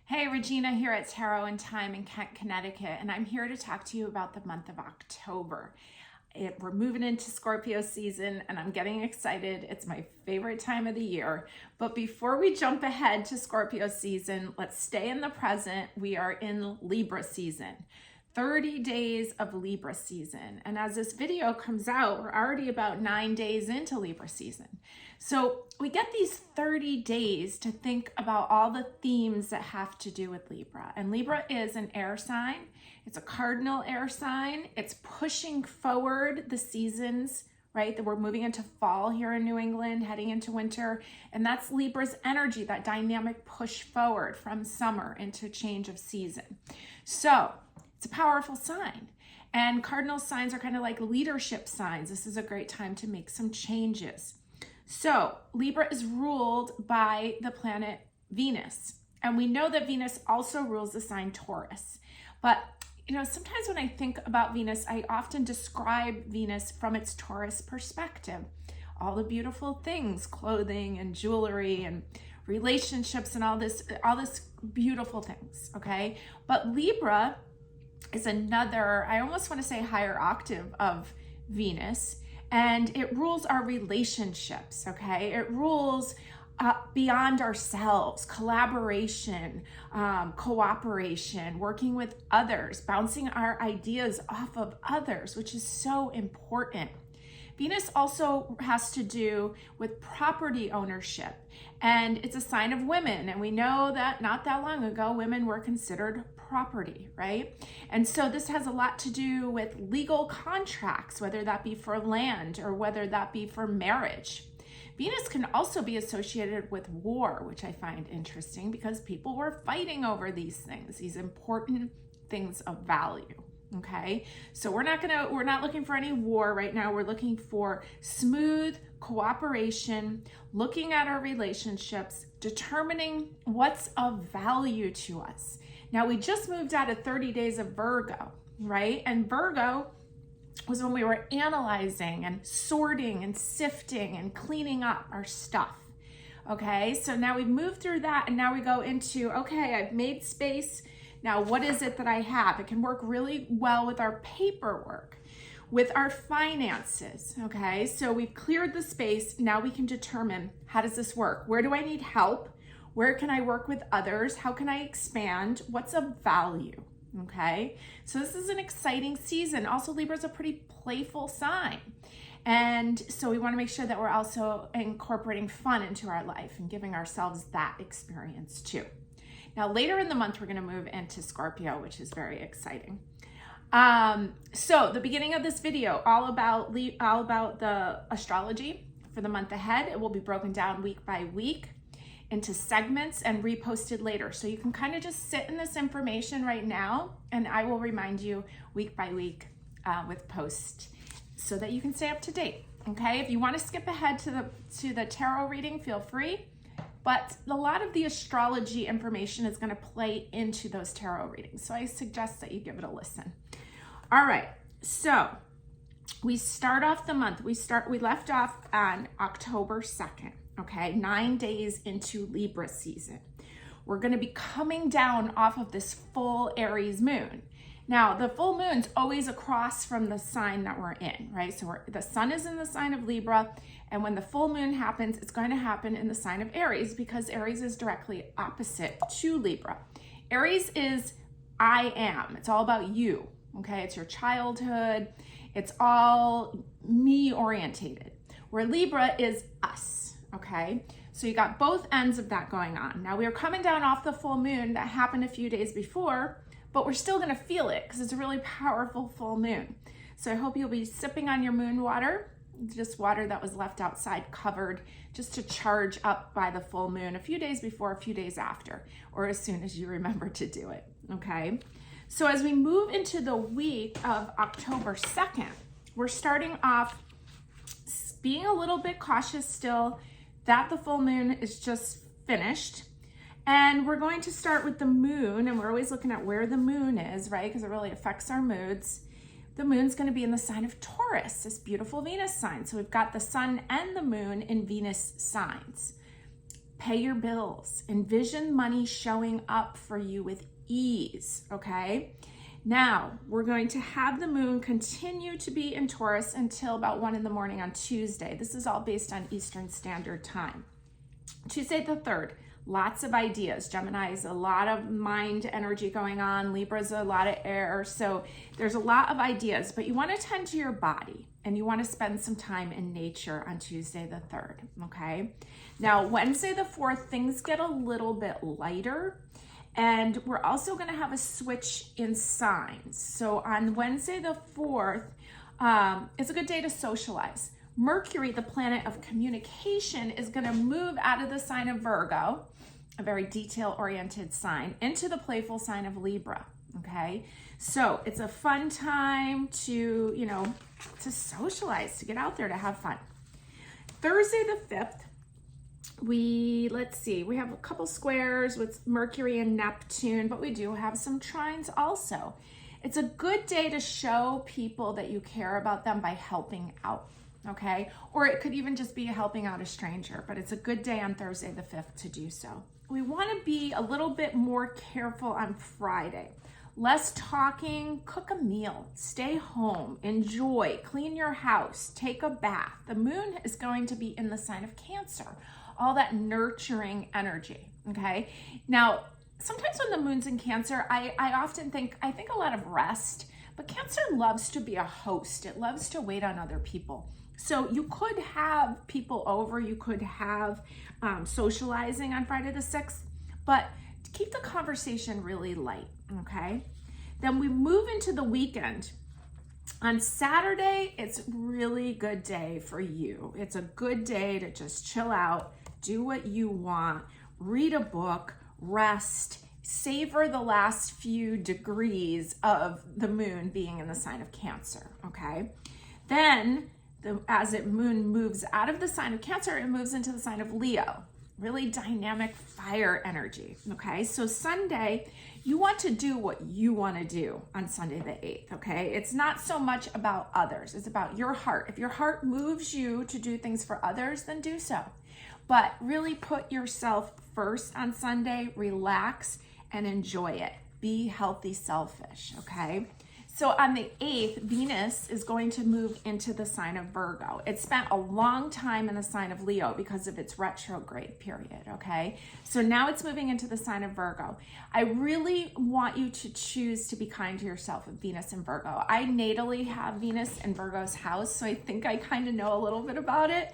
Hey, Regina here at Tarot and Time in Kent, Connecticut, and I'm here to talk to you about the month of October. We're moving into Scorpio season and I'm getting excited. It's my favorite time of the year. But before we jump ahead to Scorpio season, let's stay in the present. We are in Libra season. 30 days of Libra season. And as this video comes out, we're already about 9 days into Libra season. So we get these 30 days to think about all the themes that have to do with Libra. And Libra is an air sign. It's a cardinal air sign. It's pushing forward the seasons, right? That we're moving into fall here in New England, heading into winter. And that's Libra's energy, that dynamic push forward from summer into change of season. So it's a powerful sign. And cardinal signs are kind of like leadership signs. This is a great time to make some changes. So Libra is ruled by the planet Venus. And we know that Venus also rules the sign Taurus. But sometimes when I think about Venus, I often describe Venus from its Taurus perspective. All the beautiful things, clothing and jewelry and relationships and all this beautiful things, okay? But Libra is another, I almost want to say higher octave of Venus, and it rules our relationships, okay? It rules beyond ourselves, collaboration, cooperation, working with others, bouncing our ideas off of others, which is so important. Venus also has to do with property ownership, and it's a sign of women. And we know that not that long ago, women were considered property, right? And so this has a lot to do with legal contracts, whether that be for land or whether that be for marriage. Venus can also be associated with war, which I find interesting because people were fighting over these things, these important things of value. Okay, so we're not looking for any war right now. We're looking for smooth cooperation, looking at our relationships, determining what's of value to us. Now, we just moved out of 30 days of Virgo, right? And Virgo was when we were analyzing and sorting and sifting and cleaning up our stuff. Okay, so now we've moved through that and now we go into, okay, I've made space. Now, what is it that I have? It can work really well with our paperwork, with our finances, okay? So we've cleared the space. Now we can determine, how does this work? Where do I need help? Where can I work with others? How can I expand? What's of value, okay? So this is an exciting season. Also, Libra is a pretty playful sign. And so we want to make sure that we're also incorporating fun into our life and giving ourselves that experience too. Now, later in the month, we're going to move into Scorpio, which is very exciting. So the beginning of this video, all about the astrology for the month ahead. It will be broken down week by week into segments and reposted later. So you can kind of just sit in this information right now, and I will remind you week by week with posts so that you can stay up to date. Okay, if you want to skip ahead to the tarot reading, feel free. But a lot of the astrology information is going to play into those tarot readings. So I suggest that you give it a listen. All right. So we start off the month. We left off on October 2nd. Okay. 9 days into Libra season. We're going to be coming down off of this full Aries moon. Now, the full moon's always across from the sign that we're in, right? So the sun is in the sign of Libra, and when the full moon happens, it's going to happen in the sign of Aries because Aries is directly opposite to Libra. Aries is I am. It's all about you, okay? It's your childhood. It's all me orientated, where Libra is us, okay? So you got both ends of that going on. Now, we are coming down off the full moon that happened a few days before, but we're still gonna feel it because it's a really powerful full moon. So I hope you'll be sipping on your moon water, just water that was left outside covered just to charge up by the full moon a few days before, a few days after, or as soon as you remember to do it, okay? So as we move into the week of October 2nd, we're starting off being a little bit cautious still that the full moon is just finished. And we're going to start with the moon, and we're always looking at where the moon is, right? Because it really affects our moods. The moon's going to be in the sign of Taurus, this beautiful Venus sign. So we've got the sun and the moon in Venus signs. pay your bills, envision money showing up for you with ease, okay? Now, we're going to have the moon continue to be in Taurus until about 1 in the morning on Tuesday. This is all based on Eastern Standard Time. Tuesday the 3rd, lots of ideas. Gemini is a lot of mind energy going on. Libra is a lot of air. So there's a lot of ideas, but you want to tend to your body and you want to spend some time in nature on Tuesday the 3rd, okay? Now, Wednesday the 4th, things get a little bit lighter. And we're also going to have a switch in signs. So on Wednesday the 4th, it's a good day to socialize. Mercury, the planet of communication, is going to move out of the sign of Virgo, a very detail-oriented sign, into the playful sign of Libra, okay? So it's a fun time to, to socialize, to get out there, to have fun. Thursday the 5th, we have a couple squares with Mercury and Neptune, but we do have some trines also. It's a good day to show people that you care about them by helping out, okay? Or it could even just be helping out a stranger, but it's a good day on Thursday the 5th to do so. We want to be a little bit more careful on Friday. Less talking, cook a meal, stay home, enjoy, clean your house, take a bath. The moon is going to be in the sign of Cancer, all that nurturing energy, okay? Now, sometimes when the moon's in Cancer, I often think a lot of rest, but Cancer loves to be a host. It loves to wait on other people. So you could have people over, you could have socializing on Friday the 6th, but keep the conversation really light, okay? Then we move into the weekend. On Saturday, it's a really good day for you. It's a good day to just chill out, do what you want, read a book, rest, savor the last few degrees of the moon being in the sign of Cancer, okay? Then, as moon moves out of the sign of Cancer, it moves into the sign of Leo. Really dynamic fire energy, okay? So Sunday, you want to do what you want to do on Sunday the 8th, okay? It's not so much about others. It's about your heart. If your heart moves you to do things for others, then do so. But really put yourself first on Sunday, relax, and enjoy it. Be healthy, selfish, okay? So on the 8th, Venus is going to move into the sign of Virgo. It spent a long time in the sign of Leo because of its retrograde period, okay? So now it's moving into the sign of Virgo. I really want you to choose to be kind to yourself with Venus and Virgo. I natally have Venus in Virgo's house, so I think I kind of know a little bit about it.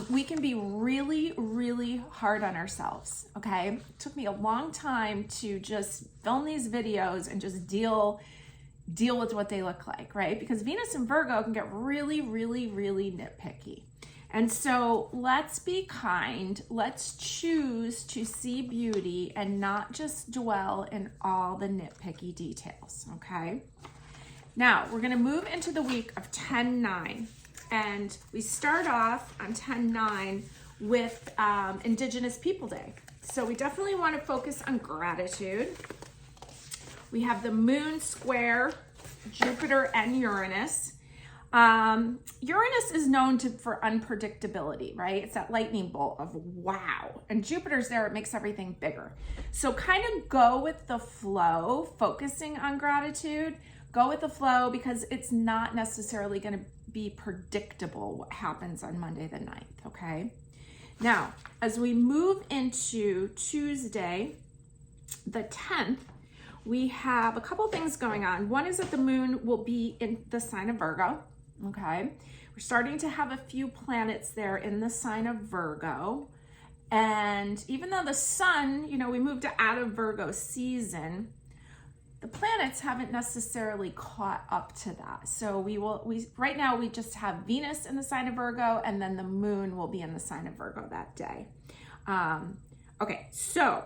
We can be really, really hard on ourselves, okay? It took me a long time to just film these videos and just deal with what they look like, right? Because Venus and Virgo can get really, really, really nitpicky. And so let's be kind. Let's choose to see beauty and not just dwell in all the nitpicky details, okay? Now, we're gonna move into the week of 10-9. And we start off on 10-9 with Indigenous People Day. So we definitely want to focus on gratitude. We have the moon square Jupiter and Uranus. Uranus is known for unpredictability, right? It's that lightning bolt of wow. And Jupiter's there, it makes everything bigger. So kind of go with the flow, focusing on gratitude. Go with the flow because it's not necessarily going to be predictable what happens on Monday the 9th, okay? Now, as we move into Tuesday, the 10th, we have a couple things going on. One is that the moon will be in the sign of Virgo, okay? We're starting to have a few planets there in the sign of Virgo. And even though the sun, we moved out of Virgo season, the planets haven't necessarily caught up to that. So right now we just have Venus in the sign of Virgo, and then the moon will be in the sign of Virgo that day. Okay, so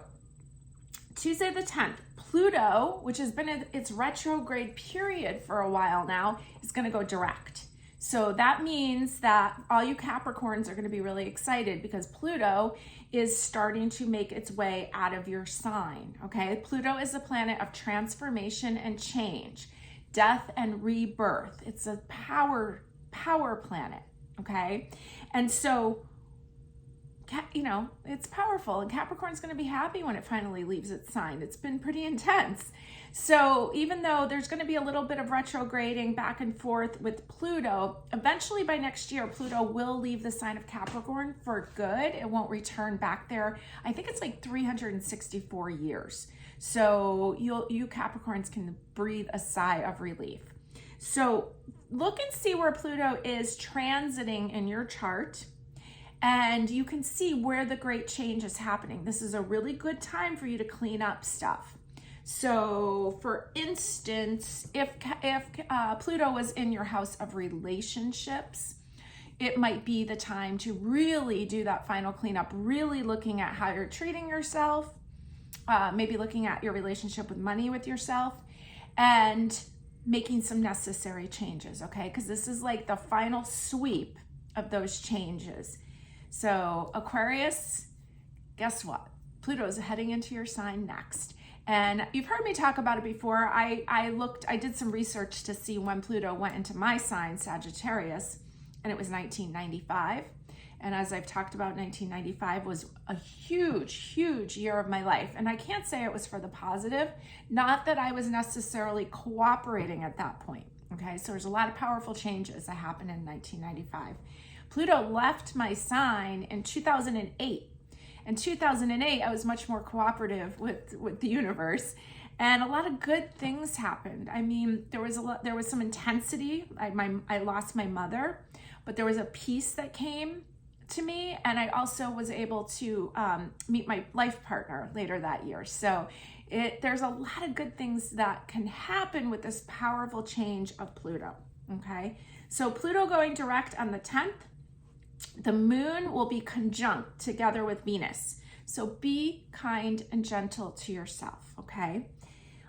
Tuesday the 10th, Pluto, which has been in its retrograde period for a while now, is going to go direct. So that means that all you Capricorns are going to be really excited because Pluto is starting to make its way out of your sign, okay? Pluto is a planet of transformation and change, death and rebirth. It's a power planet, okay? And so you know, it's powerful, and Capricorn's going to be happy when it finally leaves its sign. It's been pretty intense. So even though there's going to be a little bit of retrograding back and forth with Pluto, eventually by next year, Pluto will leave the sign of Capricorn for good. It won't return back there. I think it's like 364 years. So you Capricorns can breathe a sigh of relief. So look and see where Pluto is transiting in your chart, and you can see where the great change is happening. This is a really good time for you to clean up stuff. So for instance, if Pluto was in your house of relationships, it might be the time to really do that final cleanup, really looking at how you're treating yourself, maybe looking at your relationship with money with yourself, and making some necessary changes, okay? Because this is like the final sweep of those changes. So Aquarius, guess what? Pluto is heading into your sign next. And you've heard me talk about it before. I did some research to see when Pluto went into my sign, Sagittarius, and it was 1995. And as I've talked about, 1995 was a huge, huge year of my life. And I can't say it was for the positive, not that I was necessarily cooperating at that point, okay? So there's a lot of powerful changes that happened in 1995. Pluto left my sign in 2008. In 2008, I was much more cooperative with the universe, and a lot of good things happened. I mean, there was some intensity. I lost my mother, but there was a peace that came to me, and I also was able to meet my life partner later that year. So there's a lot of good things that can happen with this powerful change of Pluto, okay? So Pluto going direct on the 10th, the moon will be conjunct together with Venus. So be kind and gentle to yourself, okay?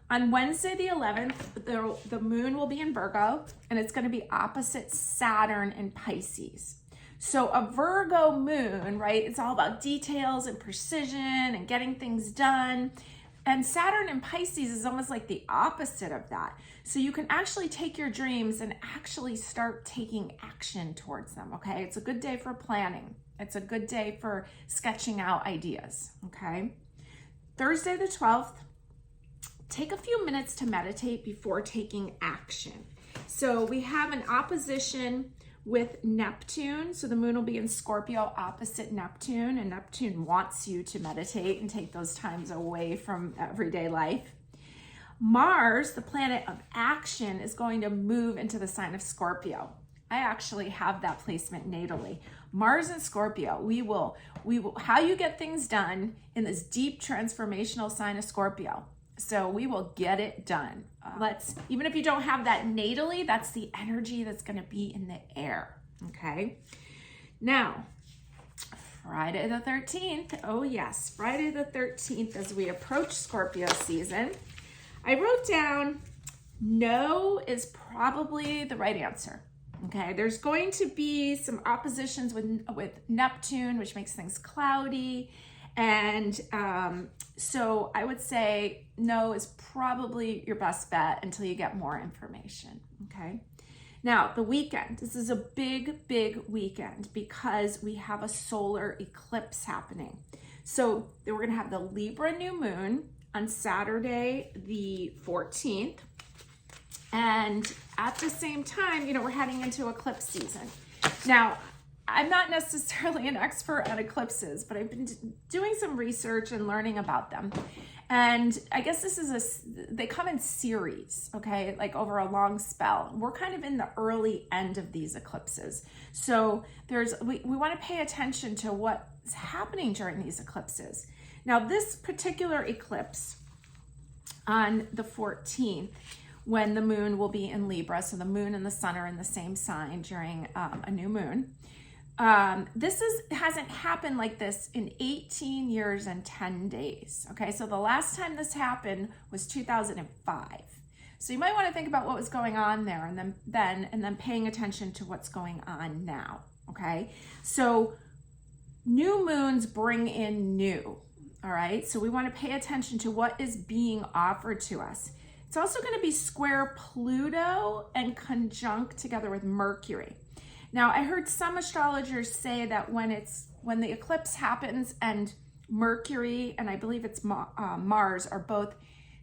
On Wednesday, the 11th, the moon will be in Virgo, and it's going to be opposite Saturn in Pisces. So a Virgo moon, right? It's all about details and precision and getting things done. And Saturn in Pisces is almost like the opposite of that. So you can actually take your dreams and actually start taking action towards them, okay? It's a good day for planning. It's a good day for sketching out ideas, okay? Thursday the 12th, take a few minutes to meditate before taking action. So we have an opposition with Neptune. So the moon will be in Scorpio opposite Neptune, and Neptune wants you to meditate and take those times away from everyday life. Mars, the planet of action, is going to move into the sign of Scorpio. I actually have that placement natally. Mars and Scorpio, we will, how you get things done in this deep transformational sign of Scorpio. So we will get it done. Even if you don't have that natally, that's the energy that's going to be in the air, okay? Now, Friday the 13th, oh yes, Friday the 13th, as we approach Scorpio season, I wrote down no is probably the right answer, okay? There's going to be some oppositions with Neptune, which makes things cloudy. And so I would say no is probably your best bet until you get more information, okay? Now, the weekend. This is a big, big weekend because we have a solar eclipse happening. So we're going to have the Libra new moon on Saturday, the 14th. And at the same time, we're heading into eclipse season. Now, I'm not necessarily an expert at eclipses, but I've been doing some research and learning about them. And I guess they come in series, okay? Like over a long spell. We're kind of in the early end of these eclipses. So we want to pay attention to what's happening during these eclipses. Now, this particular eclipse on the 14th, when the moon will be in Libra, so the moon and the sun are in the same sign during a new moon. This hasn't happened like this in 18 years and 10 days. Okay, so the last time this happened was 2005. So you might want to think about what was going on there, and then paying attention to what's going on now. Okay, so new moons bring in new. All right, so we want to pay attention to what is being offered to us. It's also going to be square Pluto and conjunct together with Mercury. Now, I heard some astrologers say that when it's when the eclipse happens and Mercury and I believe it's Mars are both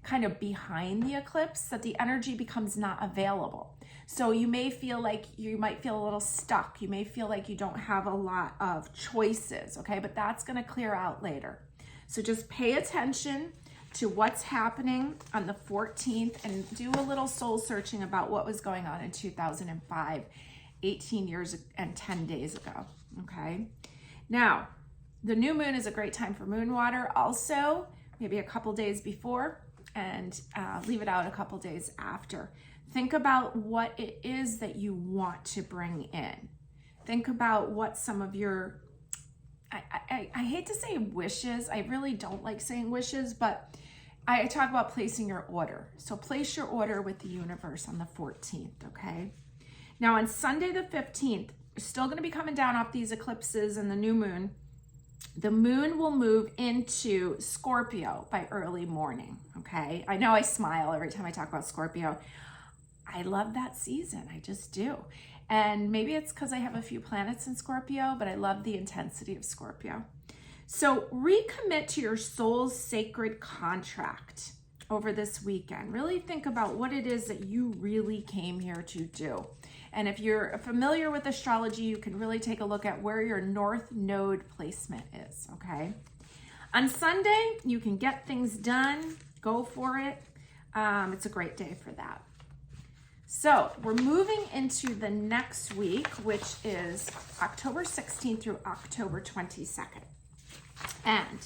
kind of behind the eclipse, that the energy becomes not available. So you may feel like you might feel a little stuck. You may feel like you don't have a lot of choices, okay? But that's going to clear out later. So just pay attention to what's happening on the 14th and do a little soul searching about what was going on in 2005, 18 years and 10 days ago, okay? Now, the new moon is a great time for moon water also, maybe a couple days before, and leave it out a couple days after. Think about what it is that you want to bring in. Think about what some of your, I hate to say wishes, I really don't like saying wishes, but I talk about placing your order. So place your order with the universe on the 14th, okay? Now on Sunday the 15th, we're still gonna be coming down off these eclipses and the new moon. The moon will move into Scorpio by early morning, okay? I know I smile every time I talk about Scorpio. I love that season, I just do. And maybe it's because I have a few planets in Scorpio, but I love the intensity of Scorpio. So recommit to your soul's sacred contract over this weekend. Really think about what it is that you really came here to do. And if you're familiar with astrology, you can really take a look at where your North Node placement is, okay? On Sunday, you can get things done, go for it. It's a great day for that. So we're moving into the next week, which is October 16th through October 22nd. And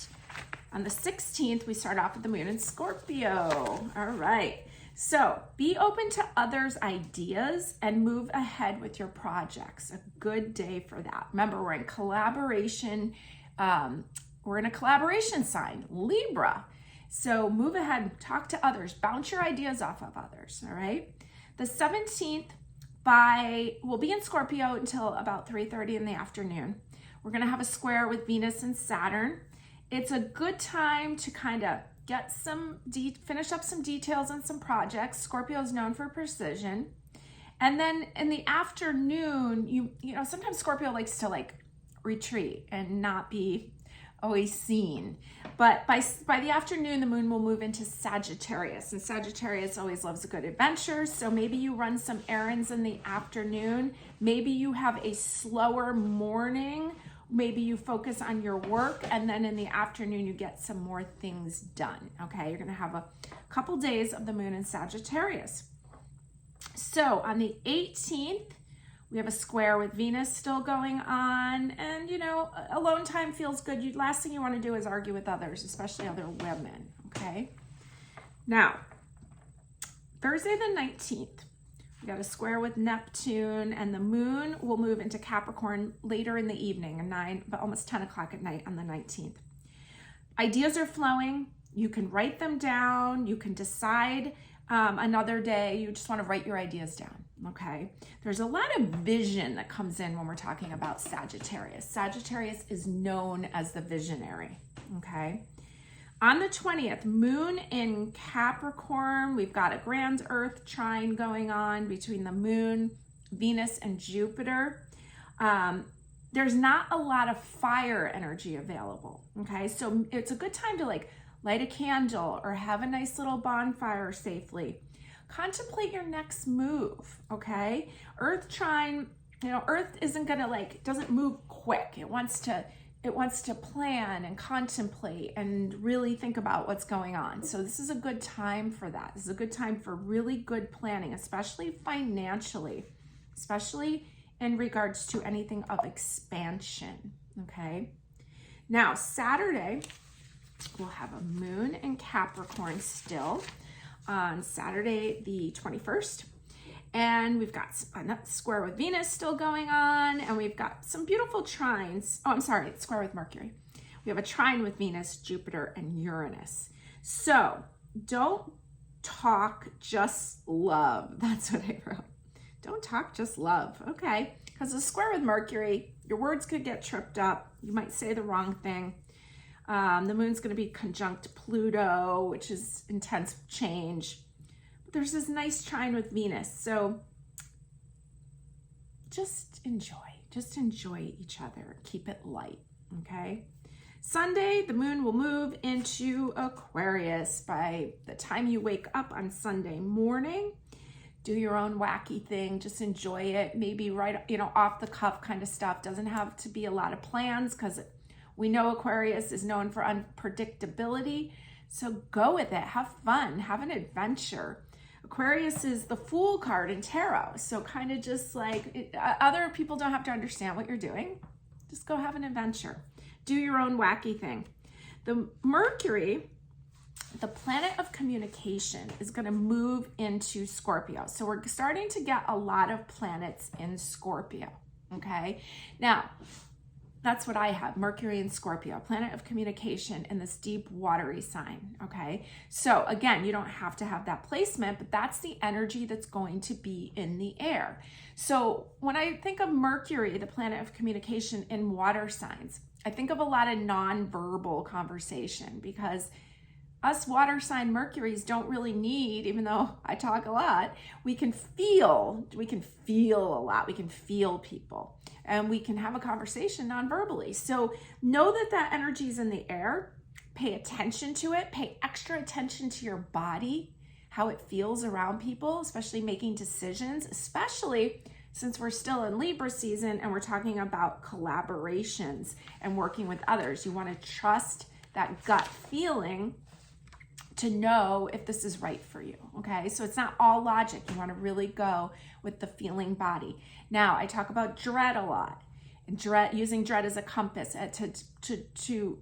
on the 16th, we start off with the moon in Scorpio. All right. So be open to others' ideas and move ahead with your projects. A good day for that. Remember, we're in collaboration. We're in a collaboration sign, Libra. So move ahead, talk to others, bounce your ideas off of others, all right? The 17th, we'll be in Scorpio until about 3:30 in the afternoon. We're gonna have a square with Venus and Saturn. It's a good time to kind of get finish up some details on some projects. Scorpio is known for precision. And then in the afternoon, you know, sometimes Scorpio likes to like retreat and not be always seen. But by the afternoon, the moon will move into Sagittarius, and Sagittarius always loves a good adventure. So maybe you run some errands in the afternoon. Maybe you have a slower morning. Maybe you focus on your work, and then in the afternoon, you get some more things done, okay? You're gonna have a couple days of the moon in Sagittarius. So on the 18th, we have a square with Venus still going on, and you know, alone time feels good. Last thing you wanna do is argue with others, especially other women, okay? Now, Thursday the 19th, we got a square with Neptune, and the moon will move into Capricorn later in the evening, but almost 10 o'clock at night on the 19th. Ideas are flowing. You can write them down. You can decide another day. You just want to write your ideas down, okay? There's a lot of vision that comes in when we're talking about Sagittarius. Sagittarius is known as the visionary, okay? On the 20th, moon in Capricorn, we've got a grand Earth trine going on between the moon, Venus, and Jupiter. There's not a lot of fire energy available, okay? So it's a good time to like light a candle or have a nice little bonfire safely. Contemplate your next move, okay? Earth trine, you know, Earth isn't gonna doesn't move quick. It wants to plan and contemplate and really think about what's going on. So this is a good time for that. This is a good time for really good planning, especially financially, especially in regards to anything of expansion, okay? Now, Saturday, we'll have a moon in Capricorn still on Saturday the 21st. And we've got a square with Venus still going on, and we've got some beautiful trines. Oh, I'm sorry, it's square with Mercury. We have a trine with Venus, Jupiter, and Uranus. So don't talk, just love. That's what I wrote. Don't talk, just love. Okay, because a square with Mercury, your words could get tripped up. You might say the wrong thing. The moon's going to be conjunct Pluto, which is intense change. There's this nice trine with Venus. So just enjoy each other. Keep it light, okay? Sunday, the moon will move into Aquarius. By the time you wake up on Sunday morning, do your own wacky thing, just enjoy it, maybe right, off the cuff kind of stuff. Doesn't have to be a lot of plans because we know Aquarius is known for unpredictability. So go with it, have fun, have an adventure. Aquarius is the Fool card in tarot. So kind of just like other people don't have to understand what you're doing. Just go have an adventure. Do your own wacky thing. The Mercury, the planet of communication, is going to move into Scorpio. So we're starting to get a lot of planets in Scorpio, okay? Now, that's what I have, Mercury in Scorpio, planet of communication in this deep watery sign, okay? So again, you don't have to have that placement, but that's the energy that's going to be in the air. So when I think of Mercury, the planet of communication in water signs, I think of a lot of nonverbal conversation, because us water sign Mercuries don't really need, even though I talk a lot, we can feel a lot, we can feel people, and we can have a conversation non-verbally. So know that that energy is in the air, pay attention to it, pay extra attention to your body, how it feels around people, especially making decisions, especially since we're still in Libra season and we're talking about collaborations and working with others. You want to trust that gut feeling to know if this is right for you, okay? So it's not all logic. You want to really go with the feeling body. Now, I talk about dread a lot, and using dread as a compass to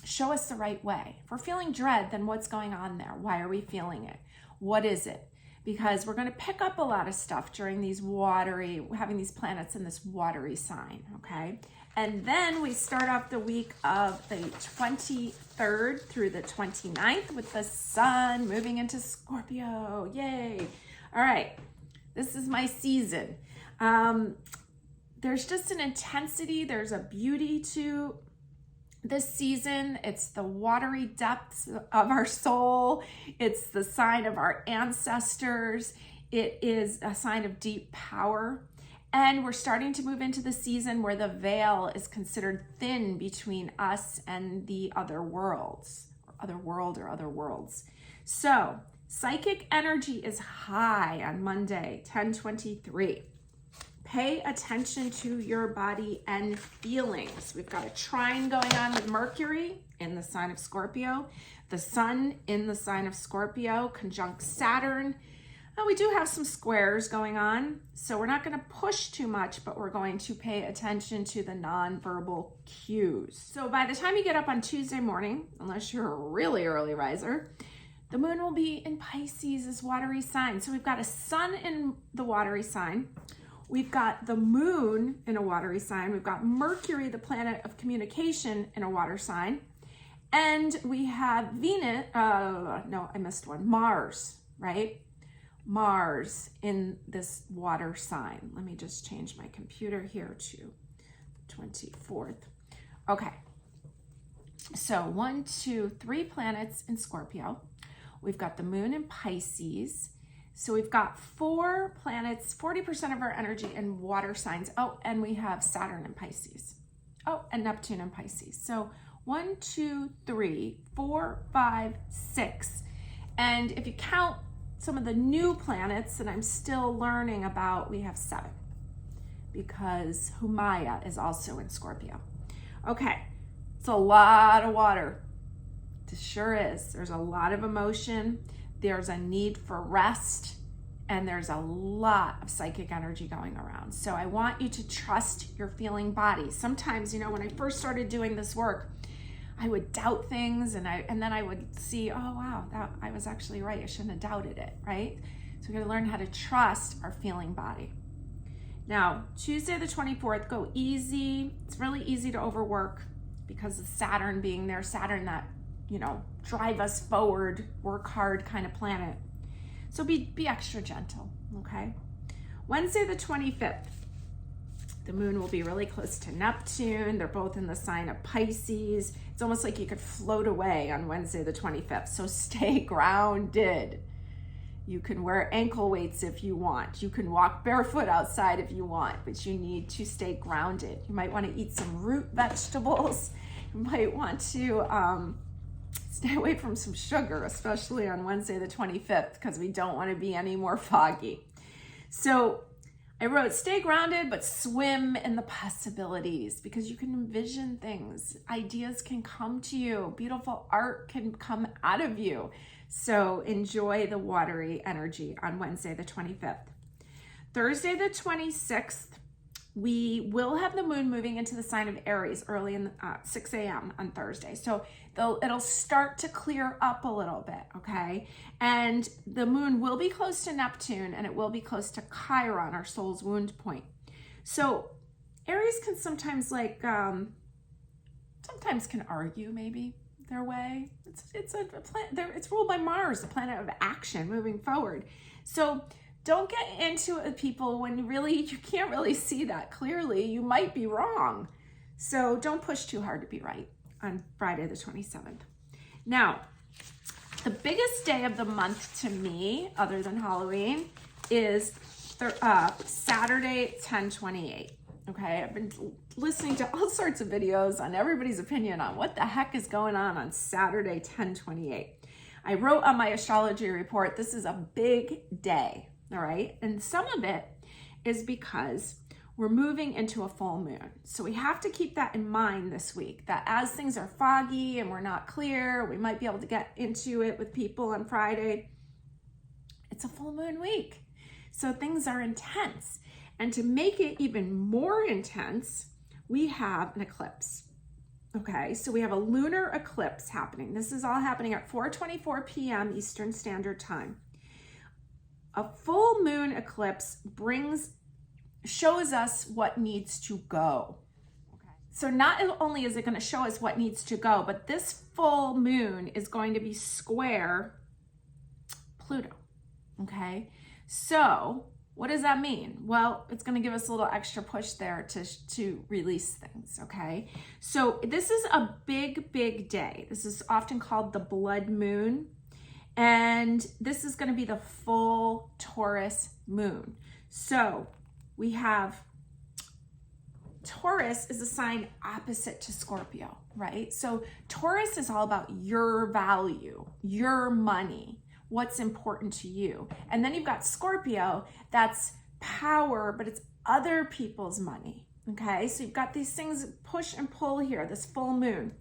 show us the right way. If we're feeling dread, then what's going on there? Why are we feeling it? What is it? Because we're going to pick up a lot of stuff during these having these planets in this watery sign, okay? And then we start off the week of the 23rd through the 29th with the sun moving into Scorpio. Yay. All right. This is my season. There's just an intensity. There's a beauty to this season. It's the watery depths of our soul. It's the sign of our ancestors. It is a sign of deep power. And we're starting to move into the season where the veil is considered thin between us and the other worlds, or other world or other worlds. So psychic energy is high on Monday, 10/23. Pay attention to your body and feelings. We've got a trine going on with Mercury in the sign of Scorpio, the sun in the sign of Scorpio, conjunct Saturn. Now, we do have some squares going on, so we're not going to push too much, but we're going to pay attention to the nonverbal cues. So by the time you get up on Tuesday morning, unless you're a really early riser, the moon will be in Pisces, this watery sign. So we've got a sun in the watery sign. We've got the moon in a watery sign. We've got Mercury, the planet of communication, in a water sign. And we have Venus, no, I missed one, Mars, right? Mars in this water sign. Let me just change my computer here to 24th. Okay. So 1, 2, 3 planets in Scorpio. We've got the moon in Pisces. So we've got 4 planets, 40% of our energy in water signs. Oh, and we have Saturn in Pisces. Oh, and Neptune in Pisces. So 1, 2, 3, 4, 5, 6. And if you count some of the new planets that I'm still learning about, we have 7, because Humaya is also in Scorpio. Okay, it's a lot of water. It sure is. There's a lot of emotion. There's a need for rest, and there's a lot of psychic energy going around. So I want you to trust your feeling body. Sometimes, when I first started doing this work, I would doubt things, and then I would see, oh wow, I was actually right. I shouldn't have doubted it, right? So we're gonna learn how to trust our feeling body. Now, Tuesday the 24th, go easy. It's really easy to overwork because of Saturn being there. Saturn, that, drive us forward, work hard kind of planet. So be extra gentle, okay? Wednesday the 25th, the moon will be really close to Neptune. They're both in the sign of Pisces. It's almost like you could float away on Wednesday the 25th. So stay grounded. You can wear ankle weights if you want. You can walk barefoot outside if you want, but you need to stay grounded. You might want to eat some root vegetables. You might want to stay away from some sugar, especially on Wednesday the 25th, because we don't want to be any more foggy. So I wrote, stay grounded, but swim in the possibilities, because you can envision things. Ideas can come to you. Beautiful art can come out of you. So enjoy the watery energy on Wednesday the 25th. Thursday the 26th, we will have the moon moving into the sign of Aries early in 6 a.m. on Thursday. So it'll start to clear up a little bit, okay? And the moon will be close to Neptune, and it will be close to Chiron, our soul's wound point. So Aries can sometimes sometimes can argue maybe their way. It's a planet, it's ruled by Mars, the planet of action moving forward. So don't get into it with people when really you can't really see that clearly. You might be wrong. So don't push too hard to be right on Friday the 27th. Now, the biggest day of the month to me, other than Halloween, is Saturday 10/28. Okay, I've been listening to all sorts of videos on everybody's opinion on what the heck is going on Saturday 10/28. I wrote on my astrology report, this is a big day, all right? And some of it is because we're moving into a full moon. So we have to keep that in mind this week, that as things are foggy and we're not clear, we might be able to get into it with people on Friday. It's a full moon week. So things are intense. And to make it even more intense, we have an eclipse. Okay, so we have a lunar eclipse happening. This is all happening at 4:24 p.m. Eastern Standard Time. A full moon eclipse shows us what needs to go. Okay. So not only is it going to show us what needs to go, but this full moon is going to be square Pluto. Okay, so what does that mean? Well, it's going to give us a little extra push there to release things, okay? So this is a big, big day. This is often called the blood moon, and this is going to be the full Taurus moon. So we have Taurus is a sign opposite to Scorpio, right? So Taurus is all about your value, your money, what's important to you. And then you've got Scorpio, that's power, but it's other people's money, okay? So you've got these things push and pull here, this full moon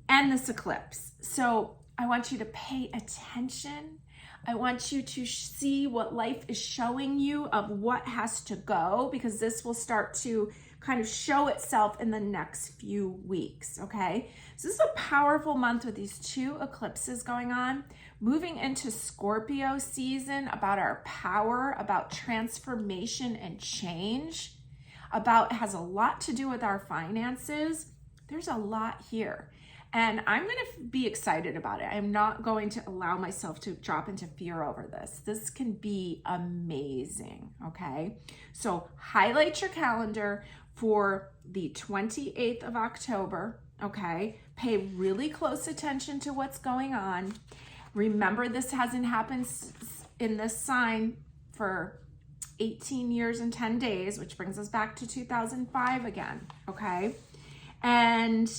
and this eclipse. So I want you to pay attention. I want you to see what life is showing you of what has to go, because this will start to kind of show itself in the next few weeks, okay? So this is a powerful month with these two eclipses going on, moving into Scorpio season, about our power, about transformation and change, it has a lot to do with our finances. There's a lot here. And I'm going to be excited about it. I'm not going to allow myself to drop into fear over this. This can be amazing, okay? So highlight your calendar for the 28th of October, okay? Pay really close attention to what's going on. Remember, this hasn't happened in this sign for 18 years and 10 days, which brings us back to 2005 again, okay? And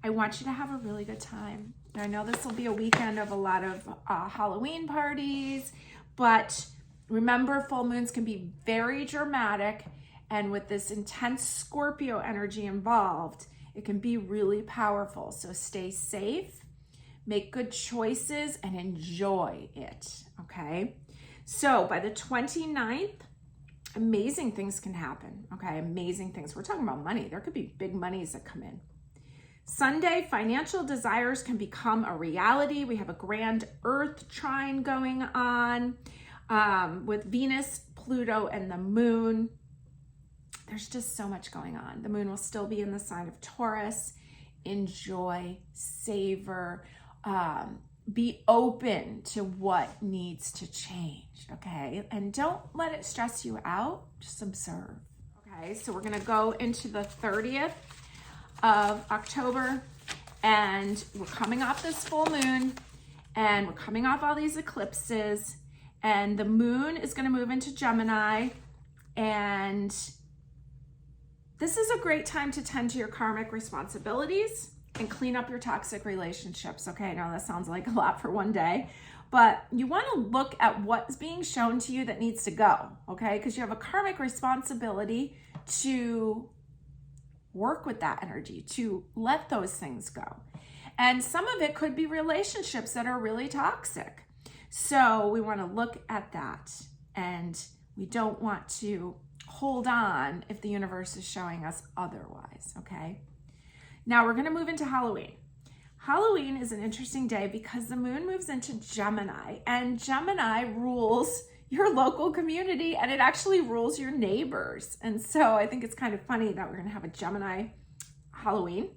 I want you to have a really good time. I know this will be a weekend of a lot of Halloween parties, but remember, full moons can be very dramatic, and with this intense Scorpio energy involved, it can be really powerful. So stay safe, make good choices, and enjoy it, okay? So by the 29th, amazing things can happen, okay? Amazing things. We're talking about money. There could be big monies that come in. Sunday, financial desires can become a reality. We have a grand Earth trine going on with Venus, Pluto, and the moon. There's just so much going on. The moon will still be in the sign of Taurus. Enjoy, savor, be open to what needs to change, okay? And don't let it stress you out. Just observe, okay? So we're going to go into the 30th of October, and we're coming off this full moon, and we're coming off all these eclipses, And the moon is going to move into Gemini, and this is a great time to tend to your karmic responsibilities and clean up your toxic relationships. Okay, I know that sounds like a lot for one day, but you want to look at what's being shown to you that needs to go, okay? Because you have a karmic responsibility to work with that energy, to let those things go. And some of it could be relationships that are really toxic. So we want to look at that, and we don't want to hold on if the universe is showing us otherwise, okay? Now we're going to move into Halloween. Halloween is an interesting day because the moon moves into Gemini, and Gemini rules your local community, and it actually rules your neighbors. And so I think it's kind of funny that we're going to have a Gemini Halloween,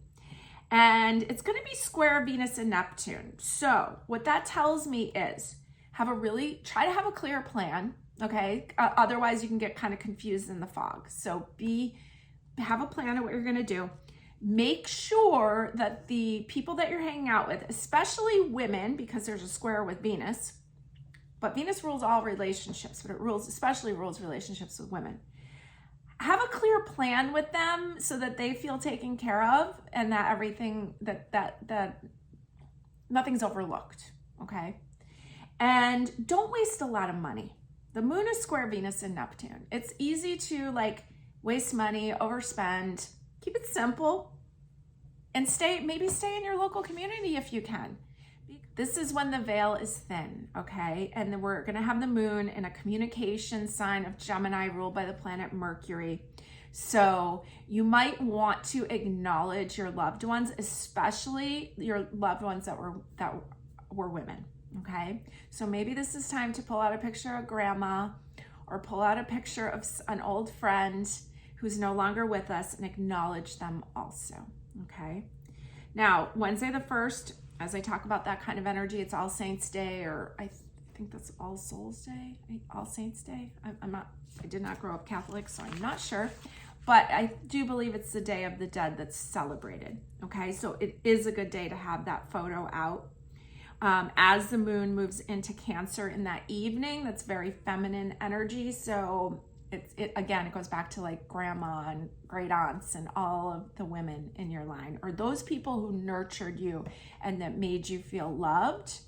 and it's going to be square Venus and Neptune. So what that tells me is try to have a clear plan. Okay. Otherwise you can get kind of confused in the fog. So have a plan of what you're going to do. Make sure that the people that you're hanging out with, especially women, because there's a square with Venus, but Venus rules all relationships, but especially rules relationships with women. Have a clear plan with them so that they feel taken care of, and that everything that nothing's overlooked. Okay. And don't waste a lot of money. The moon is square Venus and Neptune. It's easy to waste money, overspend. Keep it simple, and maybe stay in your local community if you can. This is when the veil is thin, okay? And then we're gonna have the moon in a communication sign of Gemini ruled by the planet Mercury. So you might want to acknowledge your loved ones, especially your loved ones that were women. Okay, so maybe this is time to pull out a picture of grandma, or pull out a picture of an old friend who's no longer with us, and acknowledge them also. Okay, now Wednesday the 1st, as I talk about that kind of energy, it's All Saints Day, or I think that's All Souls Day, All Saints Day. I did not grow up Catholic, so I'm not sure, but I do believe it's the Day of the Dead that's celebrated. Okay, so it is a good day to have that photo out. As the moon moves into Cancer in that evening, that's very feminine energy. So it goes back to grandma and great aunts and all of the women in your line, or those people who nurtured you and that made you feel loved.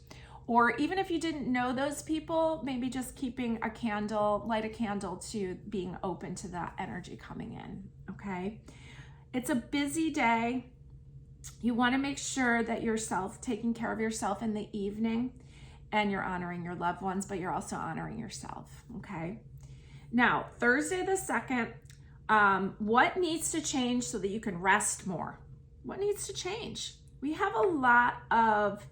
Or even if you didn't know those people, maybe just light a candle to being open to that energy coming in. Okay. It's a busy day. You want to make sure that you're taking care of yourself in the evening, and you're honoring your loved ones, but you're also honoring yourself. Okay. Now, Thursday the 2nd, what needs to change so that you can rest more? What needs to change? We have a lot of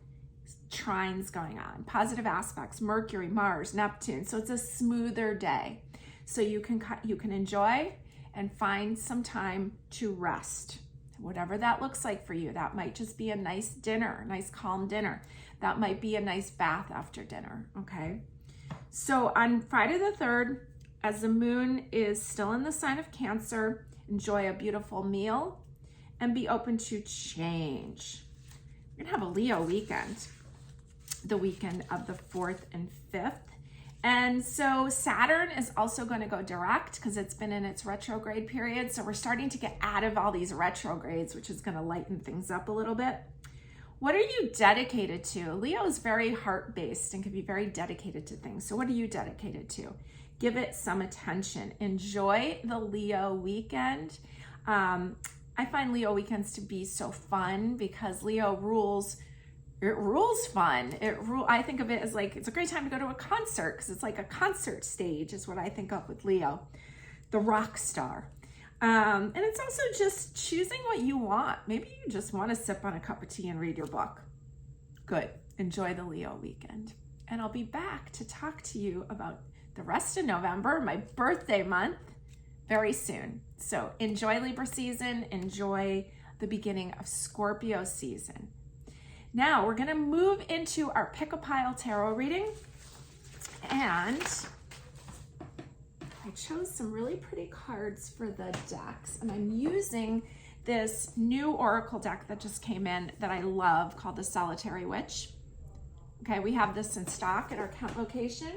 trines going on, positive aspects, Mercury, Mars, Neptune. So it's a smoother day. So you can enjoy and find some time to rest. Whatever that looks like for you. That might just be a nice dinner, nice calm dinner. That might be a nice bath after dinner, okay? So on Friday the 3rd, as the moon is still in the sign of Cancer, enjoy a beautiful meal and be open to change. We're gonna have a Leo weekend, the weekend of the 4th and 5th. And so Saturn is also going to go direct because it's been in its retrograde period. So we're starting to get out of all these retrogrades, which is going to lighten things up a little bit. What are you dedicated to? Leo is very heart-based and can be very dedicated to things. So what are you dedicated to? Give it some attention. Enjoy the Leo weekend. I find Leo weekends to be so fun because Leo rules. It rules fun. I think of it as it's a great time to go to a concert because it's like a concert stage is what I think of with Leo, the rock star. And it's also just choosing what you want. Maybe you just want to sip on a cup of tea and read your book. Good. Enjoy the Leo weekend. And I'll be back to talk to you about the rest of November, my birthday month, very soon. So enjoy Libra season. Enjoy the beginning of Scorpio season. Now we're going to move into our Pick a Pile Tarot reading, and I chose some really pretty cards for the decks, and I'm using this new Oracle deck that just came in that I love called the Solitary Witch. Okay, we have this in stock at our count location.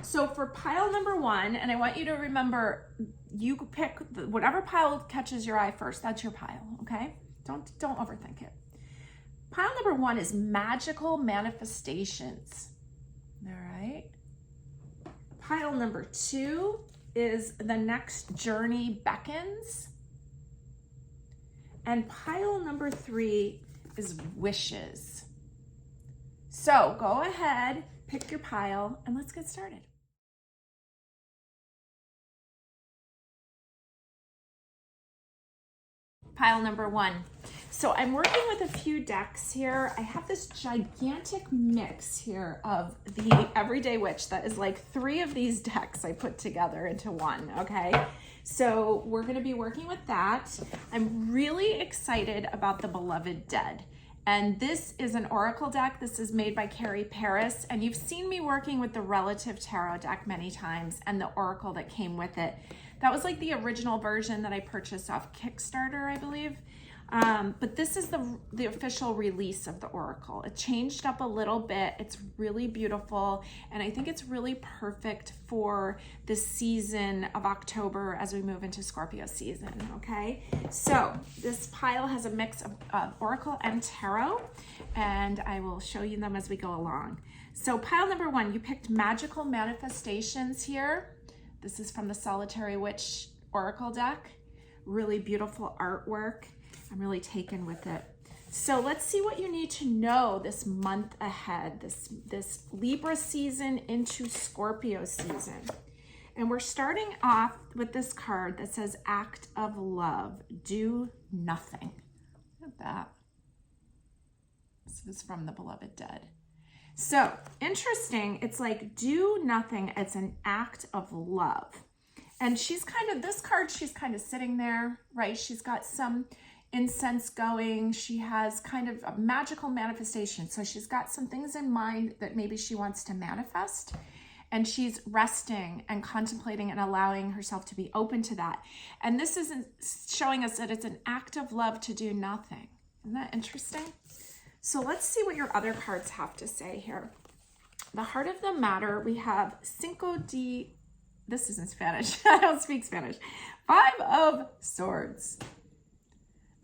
So for pile number 1, and I want you to remember, you pick whatever pile catches your eye first. That's your pile, okay? Don't overthink it. Pile number 1 is magical manifestations. All right. Pile number 2 is the next journey beckons. And pile number 3 is wishes. So go ahead, pick your pile, and let's get started. Pile number 1. So I'm working with a few decks here. I have this gigantic mix here of the Everyday Witch that is like 3 of these decks I put together into one, okay? So we're going to be working with that. I'm really excited about the Beloved Dead. And this is an Oracle deck. This is made by Carrie Paris. And you've seen me working with the Relative Tarot deck many times and the Oracle that came with it. That was like the original version that I purchased off Kickstarter, I believe. But this is the official release of the Oracle. It changed up a little bit. It's really beautiful. And I think it's really perfect for the season of October as we move into Scorpio season, okay? So this pile has a mix of Oracle and Tarot, and I will show you them as we go along. So pile number 1, you picked Magical Manifestations here. This is from the Solitary Witch Oracle deck. Really beautiful artwork. I'm really taken with it. So let's see what you need to know this month ahead, this Libra season into Scorpio season. And we're starting off with this card that says Act of Love, do nothing. Look at that. This is from the Beloved Dead. So interesting, it's like do nothing, it's an act of love. And she's kind of, this card, she's kind of sitting there, right? She's got some incense going. She has kind of a magical manifestation. So she's got some things in mind that maybe she wants to manifest. And she's resting and contemplating and allowing herself to be open to that. And this isn't showing us that it's an act of love to do nothing. Isn't that interesting? So let's see what your other cards have to say here. The Heart of the Matter, we have Cinco de, this is in Spanish, I don't speak Spanish, 5 of Swords.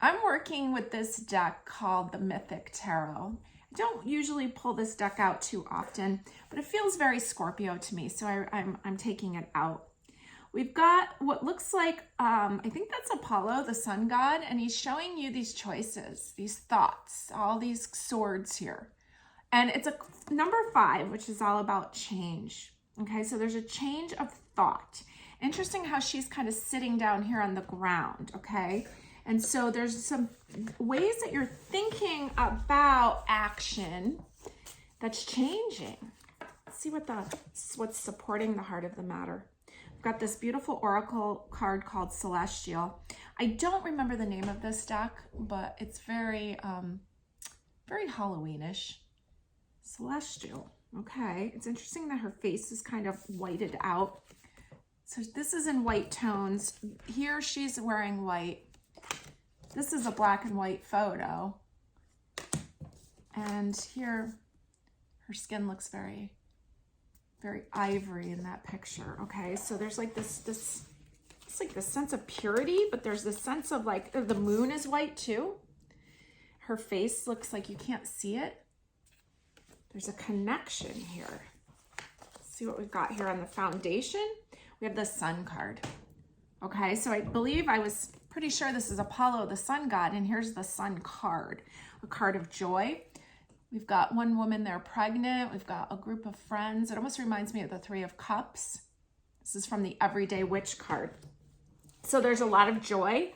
I'm working with this deck called the Mythic Tarot. I don't usually pull this deck out too often, but it feels very Scorpio to me, so I'm taking it out. We've got what looks like, I think that's Apollo, the sun god, and he's showing you these choices, these thoughts, all these swords here. And it's a number 5, which is all about change. Okay, so there's a change of thought. Interesting how she's kind of sitting down here on the ground, okay? And so there's some ways that you're thinking about action that's changing. Let's see what's supporting the Heart of the Matter. We've got this beautiful Oracle card called Celestial. I don't remember the name of this deck, but it's very, very Halloweenish. Celestial, okay. It's interesting that her face is kind of whited out. So this is in white tones. Here she's wearing white. This is a black and white photo. And here her skin looks very, very ivory in that picture. Okay, so there's like this it's like this sense of purity, but there's this sense of like the moon is white too. Her face looks like you can't see it. There's a connection here. Let's see what we've got here on the foundation. We have the Sun card. Okay, so I believe I was pretty sure this is Apollo, the sun god, and here's the Sun card, a card of joy. We've got one woman there pregnant. We've got a group of friends. It almost reminds me of the 3 of Cups. This is from the Everyday Witch card. So there's a lot of joy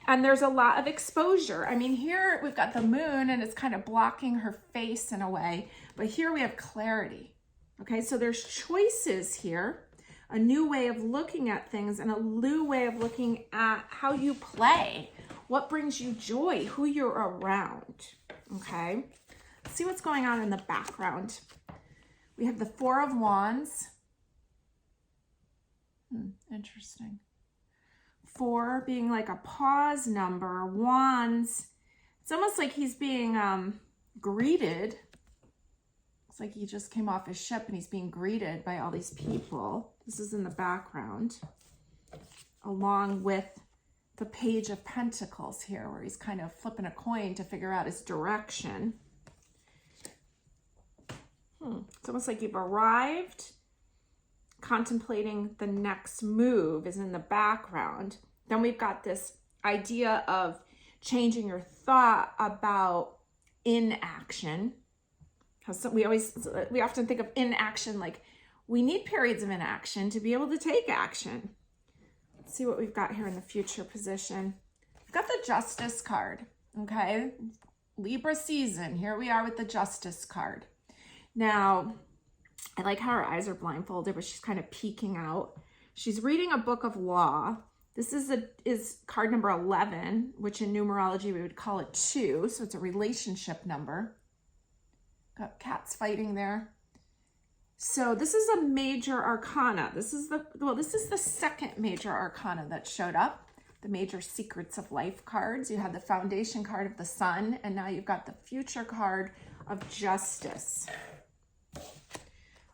and there's a lot of exposure. I mean, here we've got the moon and it's kind of blocking her face in a way, but here we have clarity. Okay, so there's choices here, a new way of looking at things and a new way of looking at how you play, what brings you joy, who you're around. Okay. See what's going on in the background. We have the 4 of Wands. Interesting. 4 being like a pause number. Wands, it's almost like he's being greeted. It's like he just came off his ship and he's being greeted by all these people. This is in the background, along with the Page of Pentacles here, where he's kind of flipping a coin to figure out his direction. It's almost like you've arrived. Contemplating the next move is in the background. Then we've got this idea of changing your thought about inaction. Because we often think of inaction like we need periods of inaction to be able to take action. Let's see what we've got here in the future position. We've got the Justice card, okay? Libra season, here we are with the Justice card. Now, I like how her eyes are blindfolded, but she's kind of peeking out. She's reading a book of law. This is card number 11, which in numerology we would call it 2, so it's a relationship number. Got cats fighting there. So this is a major arcana. This is the second major arcana that showed up. The major secrets of life cards. You had the foundation card of the Sun, and now you've got the future card of Justice,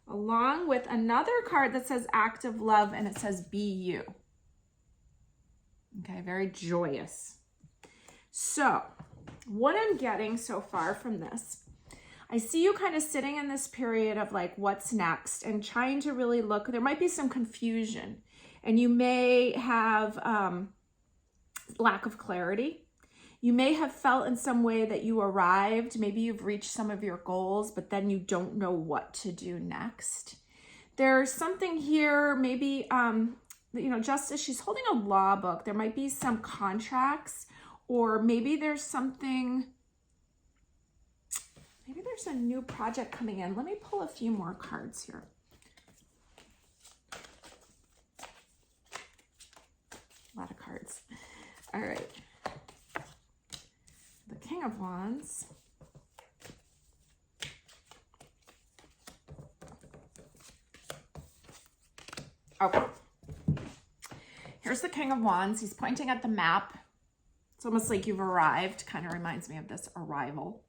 along with another card that says active love, and it says be you. Okay, very joyous. So what I'm getting so far from this, I see you kind of sitting in this period of like, what's next, and trying to really look. There might be some confusion, and you may have lack of clarity. You may have felt in some way that you arrived. Maybe you've reached some of your goals, but then you don't know what to do next. There's something here, maybe, Justice, she's holding a law book. There might be some contracts, or maybe there's something, maybe there's a new project coming in. Let me pull a few more cards here. A lot of cards. All right. The King of Wands. Okay. Here's the King of Wands. He's pointing at the map. It's almost like you've arrived. Kind of reminds me of this arrival.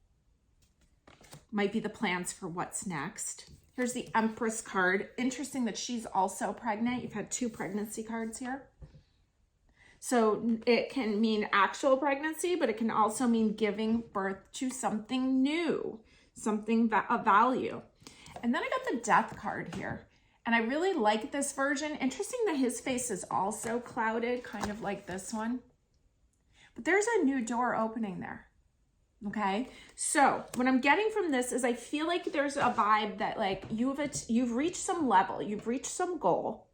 Might be the plans for what's next. Here's the Empress card. Interesting that she's also pregnant. You've had 2 pregnancy cards here. So it can mean actual pregnancy, but it can also mean giving birth to something new, something of value. And then I got the Death card here. And I really like this version. Interesting that his face is also clouded, kind of like this one. But there's a new door opening there. Okay, so what I'm getting from this is I feel like there's a vibe that like you've reached some level, you've reached some goal.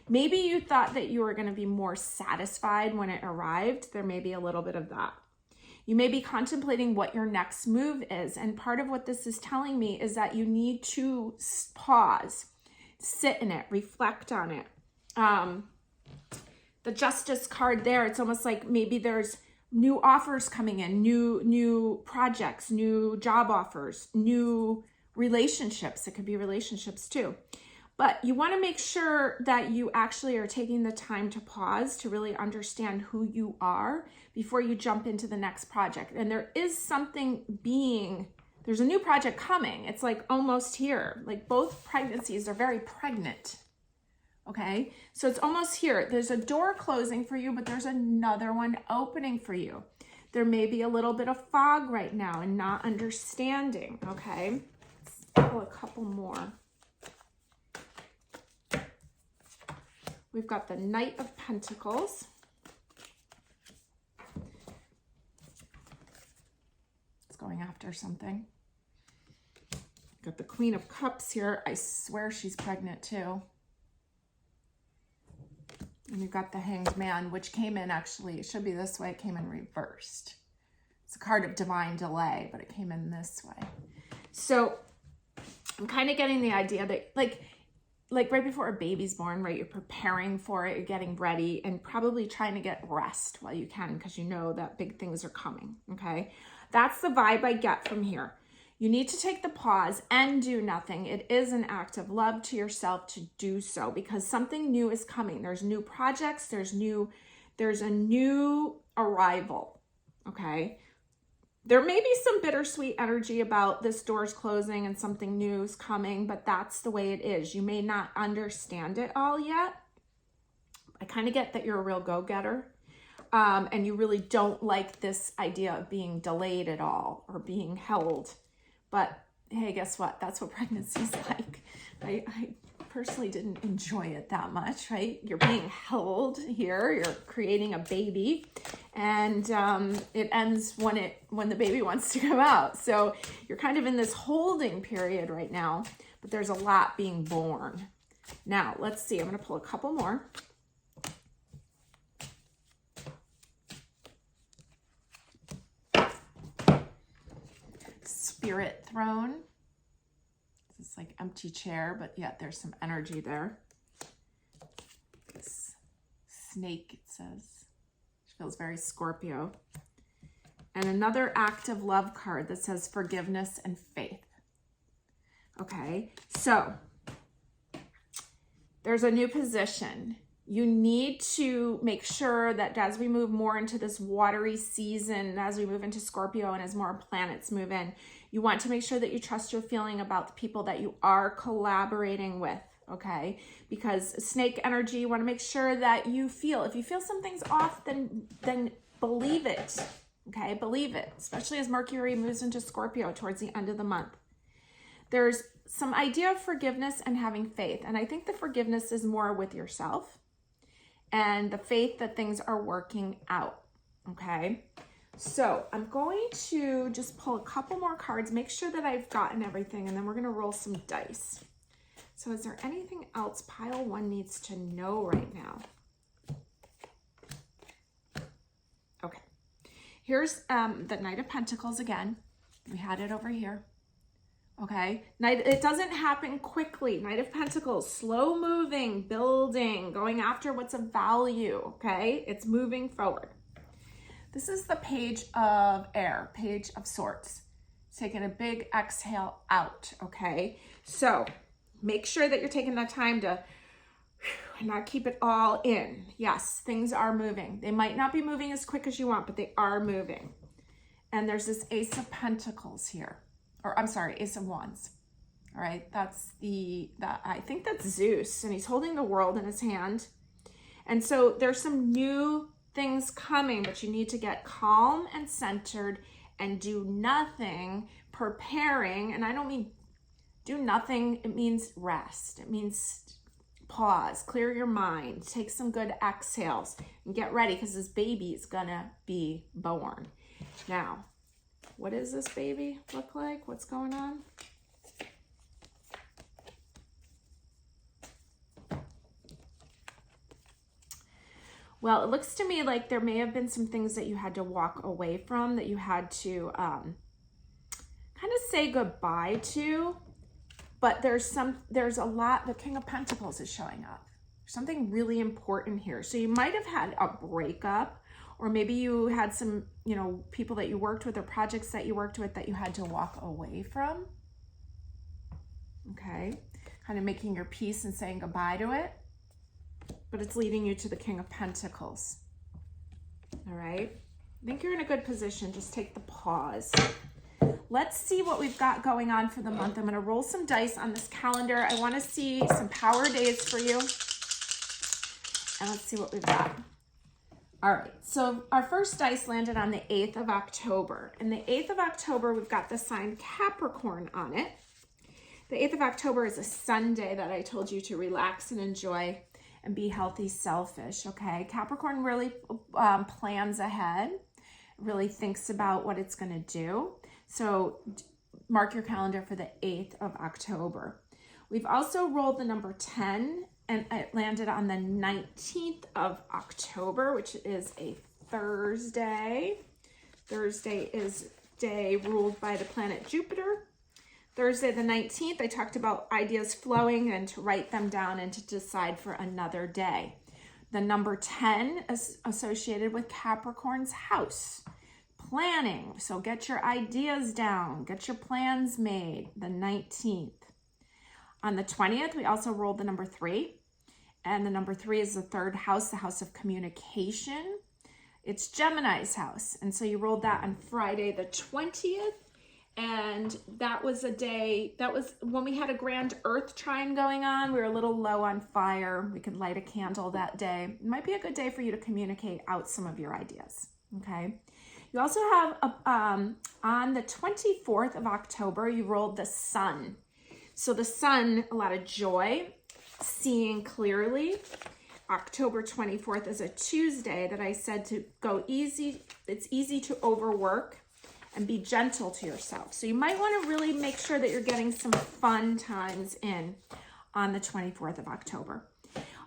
Maybe you thought that you were going to be more satisfied when it arrived. There may be a little bit of that. You may be contemplating what your next move is. And part of what this is telling me is that you need to pause, sit in it, reflect on it. The Justice card there, it's almost like maybe there's new offers coming in, new projects, new job offers, new relationships. It could be relationships too. But you want to make sure that you actually are taking the time to pause to really understand who you are before you jump into the next project. And there is something there's a new project coming. It's like almost here. Like both pregnancies are very pregnant. Okay, so it's almost here. There's a door closing for you, but there's another one opening for you. There may be a little bit of fog right now and not understanding, okay? Let's pull a couple more. We've got the Knight of Pentacles. It's going after something. Got the Queen of Cups here. I swear she's pregnant too. And you've got the Hanged Man, which came in actually, it should be this way, it came in reversed. It's a card of divine delay, but it came in this way. So I'm kind of getting the idea that like right before a baby's born, right, you're preparing for it, you're getting ready, and probably trying to get rest while you can because you know that big things are coming, okay? That's the vibe I get from here. You need to take the pause and do nothing. It is an act of love to yourself to do so because something new is coming. There's new projects, there's a new arrival, okay? There may be some bittersweet energy about this door's closing and something new is coming, but that's the way it is. You may not understand it all yet. I kind of get that you're a real go-getter, and you really don't like this idea of being delayed at all or being held. But hey, guess what? That's what pregnancy's like. I personally didn't enjoy it that much, right? You're being held here, you're creating a baby, and it ends when the baby wants to come out. So you're kind of in this holding period right now, but there's a lot being born. Now, let's see. I'm going to pull a couple more. Spirit throne. It's like empty chair, but yet there's some energy there. This snake, it says. It feels very Scorpio. And another active love card that says forgiveness and faith. Okay, so there's a new position. You need to make sure that as we move more into this watery season, as we move into Scorpio and as more planets move in, you want to make sure that you trust your feeling about the people that you are collaborating with, okay? Because snake energy, you want to make sure that you feel, if you feel something's off, then believe it, okay? Believe it, especially as Mercury moves into Scorpio towards the end of the month. There's some idea of forgiveness and having faith, and I think the forgiveness is more with yourself and the faith that things are working out, okay? So I'm going to just pull a couple more cards, make sure that I've gotten everything, and then we're going to roll some dice. So is there anything else pile one needs to know right now? Okay. Here's the Knight of Pentacles again. We had it over here. Okay. It doesn't happen quickly. Knight of Pentacles, slow moving, building, going after what's of value. Okay. It's moving forward. This is the Page of Air, Page of Swords. Taking a big exhale out, okay? So make sure that you're taking that time to not keep it all in. Yes, things are moving. They might not be moving as quick as you want, but they are moving. And there's this Ace of Pentacles here. Or I'm sorry, Ace of Wands. All right, that's I think that's Zeus, and he's holding the world in his hand. And so there's some new things coming, but you need to get calm and centered and do nothing, preparing. And I don't mean do nothing, it means rest. It means pause, clear your mind, take some good exhales, and get ready because this baby is gonna be born. Now, what does this baby look like? What's going on? Well, it looks to me like there may have been some things that you had to walk away from, that you had to kind of say goodbye to, but there's a lot. The King of Pentacles is showing up. There's something really important here. So you might have had a breakup, or maybe you had some, people that you worked with or projects that you worked with that you had to walk away from. Okay, kind of making your peace and saying goodbye to it. But it's leading you to the King of Pentacles. All right. I think you're in a good position. Just take the pause. Let's see what we've got going on for the month. I'm going to roll some dice on this calendar. I want to see some power days for you. And let's see what we've got. All right. So our first dice landed on the 8th of October. And the 8th of October, we've got the sign Capricorn on it. The 8th of October is a Sunday that I told you to relax and enjoy and be healthy, selfish, okay? Capricorn really plans ahead, really thinks about what it's going to do. So mark your calendar for the 8th of October. We've also rolled the number 10, and it landed on the 19th of October, which is a Thursday. Thursday is day ruled by the planet Jupiter. Thursday the 19th, I talked about ideas flowing and to write them down and to decide for another day. The number 10 is associated with Capricorn's house. Planning, so get your ideas down, get your plans made, the 19th. On the 20th, we also rolled the number 3. And the number 3 is the third house, the house of communication. It's Gemini's house. And so you rolled that on Friday the 20th. And that was a day, that was when we had a grand earth trine going on. We were a little low on fire. We could light a candle that day. It might be a good day for you to communicate out some of your ideas, okay? You also have, on the 24th of October, you rolled the sun. So the sun, a lot of joy, seeing clearly. October 24th is a Tuesday that I said to go easy. It's easy to overwork and be gentle to yourself. So you might want to really make sure that you're getting some fun times in on the 24th of October.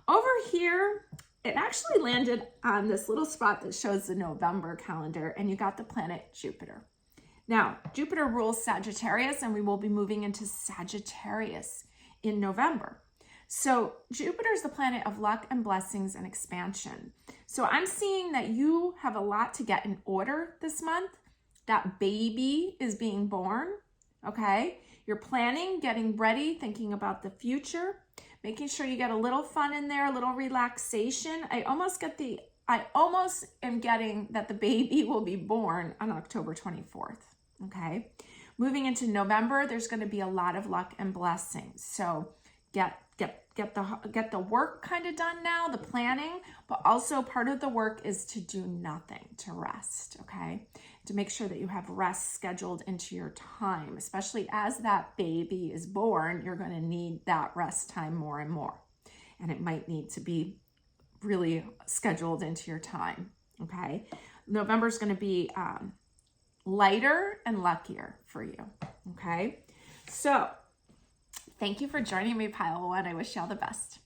Over here, it actually landed on this little spot that shows the November calendar, and you got the planet Jupiter. Now, Jupiter rules Sagittarius, and we will be moving into Sagittarius in November. So Jupiter is the planet of luck and blessings and expansion. So I'm seeing that you have a lot to get in order this month. That baby is being born, okay? You're planning, getting ready, thinking about the future, making sure you get a little fun in there, a little relaxation. I almost am getting that the baby will be born on October 24th, okay? Moving into November, there's going to be a lot of luck and blessings. So get the work kind of done now, the planning, but also part of the work is to do nothing, to rest, okay? To make sure that you have rest scheduled into your time, especially as that baby is born, you're going to need that rest time more and more. And it might need to be really scheduled into your time, okay? November is going to be lighter and luckier for you, okay? So thank you for joining me, Pile 1. I wish you all the best.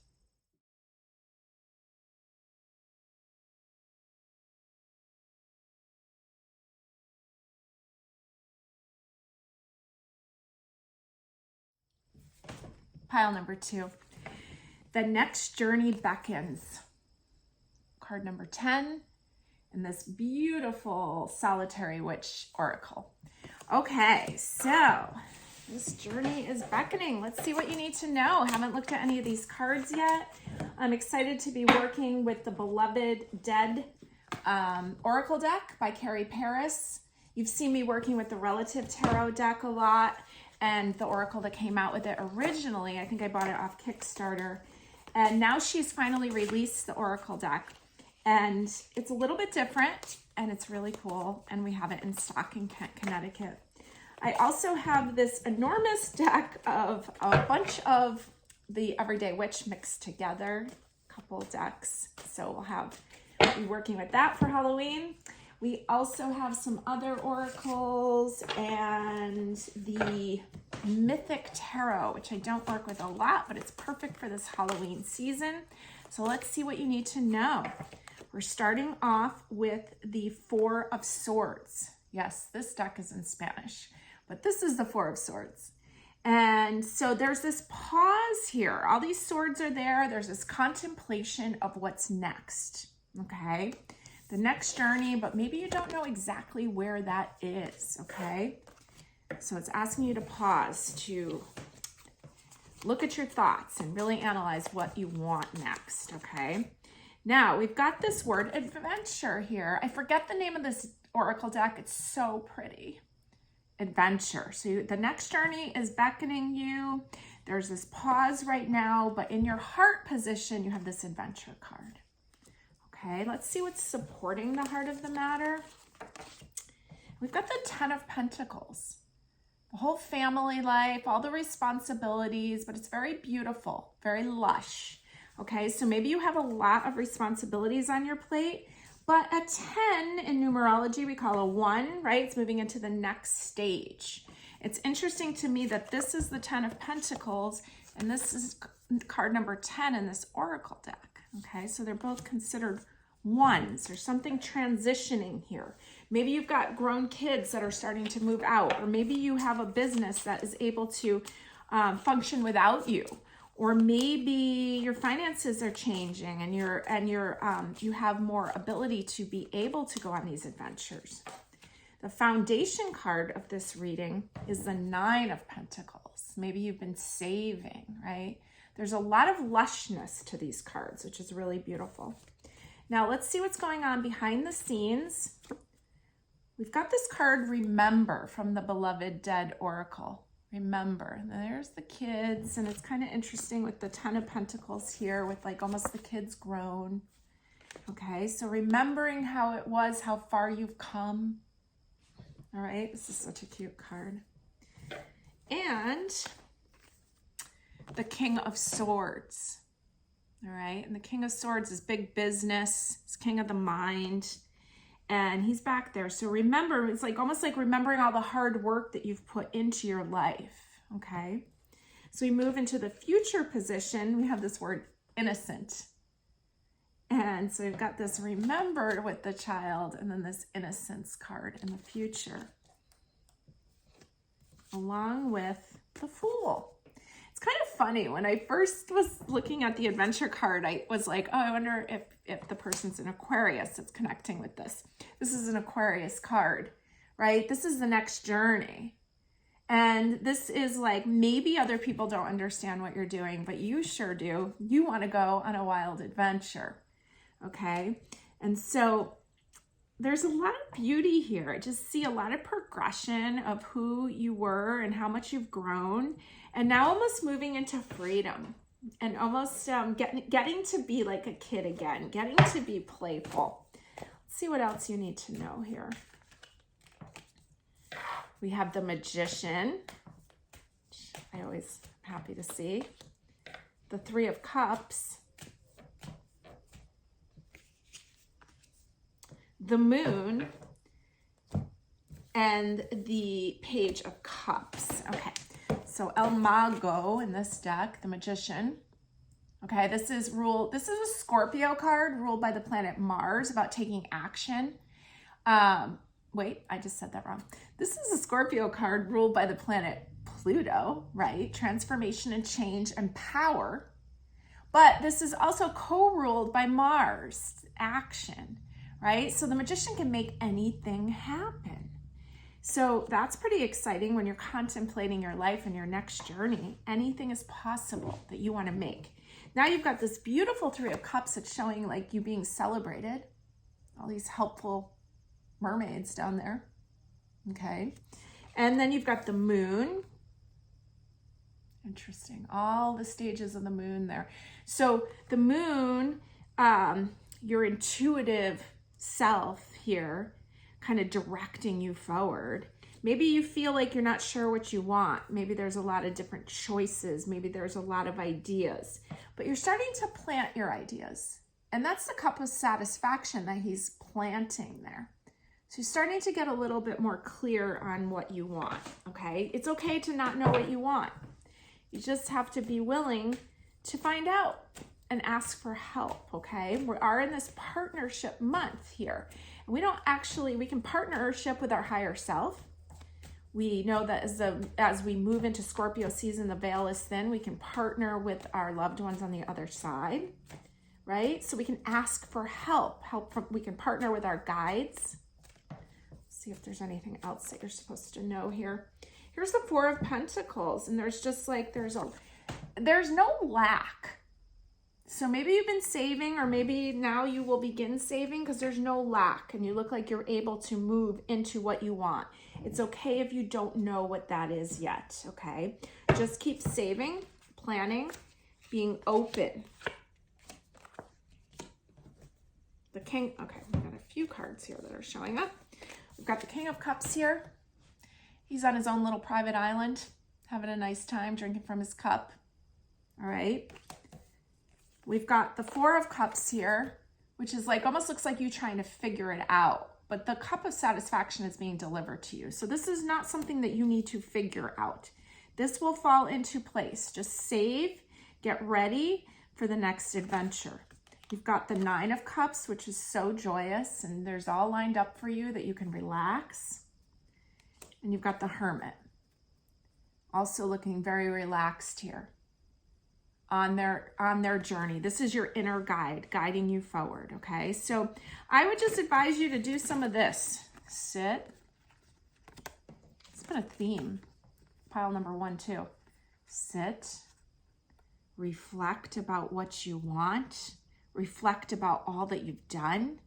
Pile number 2. The next journey beckons. Card number 10 in this beautiful solitary witch oracle. Okay, so this journey is beckoning. Let's see what you need to know. Haven't looked at any of these cards yet. I'm excited to be working with the beloved Dead Oracle deck by Carrie Paris. You've seen me working with the Relative Tarot deck a lot, and the oracle that came out with it originally, I think I bought it off Kickstarter. And now she's finally released the oracle deck. And it's a little bit different, and it's really cool. And we have it in stock in Kent, Connecticut. I also have this enormous deck of a bunch of the Everyday Witch mixed together, a couple decks. So we'll be working with that for Halloween. We also have some other oracles and the Mythic Tarot, which I don't work with a lot, but it's perfect for this Halloween season. So let's see what you need to know. We're starting off with the Four of Swords. Yes, this deck is in Spanish, but this is the Four of Swords. And so there's this pause here. All these swords are there. There's this contemplation of what's next, okay? The next journey, but maybe you don't know exactly where that is, okay? So it's asking you to pause, to look at your thoughts and really analyze what you want next, okay? Now, we've got this word adventure here. I forget the name of this oracle deck. It's so pretty. Adventure. So the next journey is beckoning you. There's this pause right now, but in your heart position, you have this adventure card. Okay, let's see what's supporting the heart of the matter. We've got the Ten of Pentacles. The whole family life, all the responsibilities, but it's very beautiful, very lush. Okay, so maybe you have a lot of responsibilities on your plate, but a 10 in numerology, we call a 1, right? It's moving into the next stage. It's interesting to me that this is the 10 of Pentacles, and this is card number 10 in this oracle deck. Okay, so they're both considered ones. There's something transitioning here. Maybe you've got grown kids that are starting to move out, or maybe you have a business that is able to function without you, or maybe your finances are changing and you have more ability to be able to go on these adventures. The foundation card of this reading is the Nine of Pentacles. Maybe you've been saving, right? There's a lot of lushness to these cards, which is really beautiful. Now let's see what's going on behind the scenes. We've got this card, Remember, from the Beloved Dead Oracle. Remember. And there's the kids, and it's kind of interesting with the Ten of Pentacles here with like almost the kids grown. Okay, so remembering how it was, how far you've come. All right, this is such a cute card. And the King of Swords. All right, and the King of Swords is big business. He's king of the mind, and he's back there. So remember, it's like almost like remembering all the hard work that you've put into your life. Okay, so we move into the future position. We have this word innocent. And so we've got this remembered with the child and then this innocence card in the future, along with the Fool. It's kind of funny. When I first was looking at the adventure card, I was like, oh, I wonder if the person's an Aquarius that's connecting with this. This is an Aquarius card, right? This is the next journey. And this is like, maybe other people don't understand what you're doing, but you sure do. You want to go on a wild adventure. Okay, and so there's a lot of beauty here. I just see a lot of progression of who you were and how much you've grown, and now almost moving into freedom and almost getting to be like a kid again, getting to be playful. Let's see what else you need to know here. We have the Magician, which I always am happy to see. The Three of Cups. The Moon, and the Page of Cups. Okay, so El Mago in this deck, the Magician. Okay, this is a Scorpio card ruled by the planet Mars, about taking action. Wait, I just said that wrong. This is a Scorpio card ruled by the planet Pluto, right? Transformation and change and power. But this is also co-ruled by Mars, action. Right? So the Magician can make anything happen. So that's pretty exciting when you're contemplating your life and your next journey. Anything is possible that you want to make. Now you've got this beautiful Three of Cups that's showing like you being celebrated. All these helpful mermaids down there. Okay. And then you've got the Moon. Interesting. All the stages of the Moon there. So the Moon, your intuitive self here, kind of directing you forward. Maybe you feel like you're not sure what you want. Maybe there's a lot of different choices. Maybe there's a lot of ideas, but you're starting to plant your ideas. And that's the Cup of Satisfaction that he's planting there. So you're starting to get a little bit more clear on what you want, okay? It's okay to not know what you want. You just have to be willing to find out and ask for help, okay? We are in this partnership month here. And we can partnership with our higher self. We know that as we move into Scorpio season, the veil is thin. We can partner with our loved ones on the other side, right? So we can ask for help. We can partner with our guides. Let's see if there's anything else that you're supposed to know here. Here's the Four of Pentacles, and there's just like, there's no lack. So maybe you've been saving, or maybe now you will begin saving, because there's no lack and you look like you're able to move into what you want. It's okay if you don't know what that is yet, okay? Just keep saving, planning, being open. The King, okay, we've got a few cards here that are showing up. We've got the King of Cups here. He's on his own little private island, having a nice time, drinking from his cup, all right? We've got the Four of Cups here, which is like, almost looks like you trying to figure it out, but the Cup of Satisfaction is being delivered to you. So this is not something that you need to figure out. This will fall into place. Just save, get ready for the next adventure. You've got the Nine of Cups, which is so joyous, and there's all lined up for you that you can relax. And you've got the Hermit, also looking very relaxed here. On their journey. This is your inner guide, guiding you forward, okay? So I would just advise you to do some of this. Sit. It's been a theme. Pile number 1, too. Sit. Reflect about what you want. reflect about all that you've done.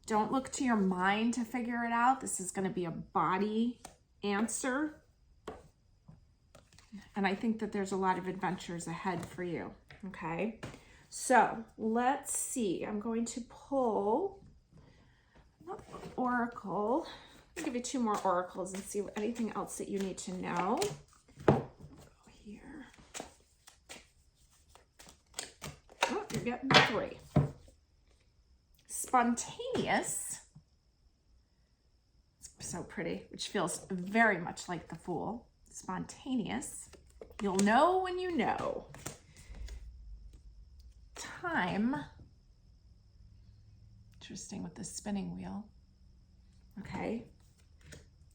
Don't look to your mind to figure it out. This is going to be a body answer. And I think that there's a lot of adventures ahead for you, okay? So let's see. I'm going to pull Oracle. I'll give you 2 more oracles and see anything else that you need to know. Go here. Oh, you're getting 3. Spontaneous. It's so pretty, which feels very much like the Fool. Spontaneous. You'll know when you know. Time. Interesting with the spinning wheel. Okay.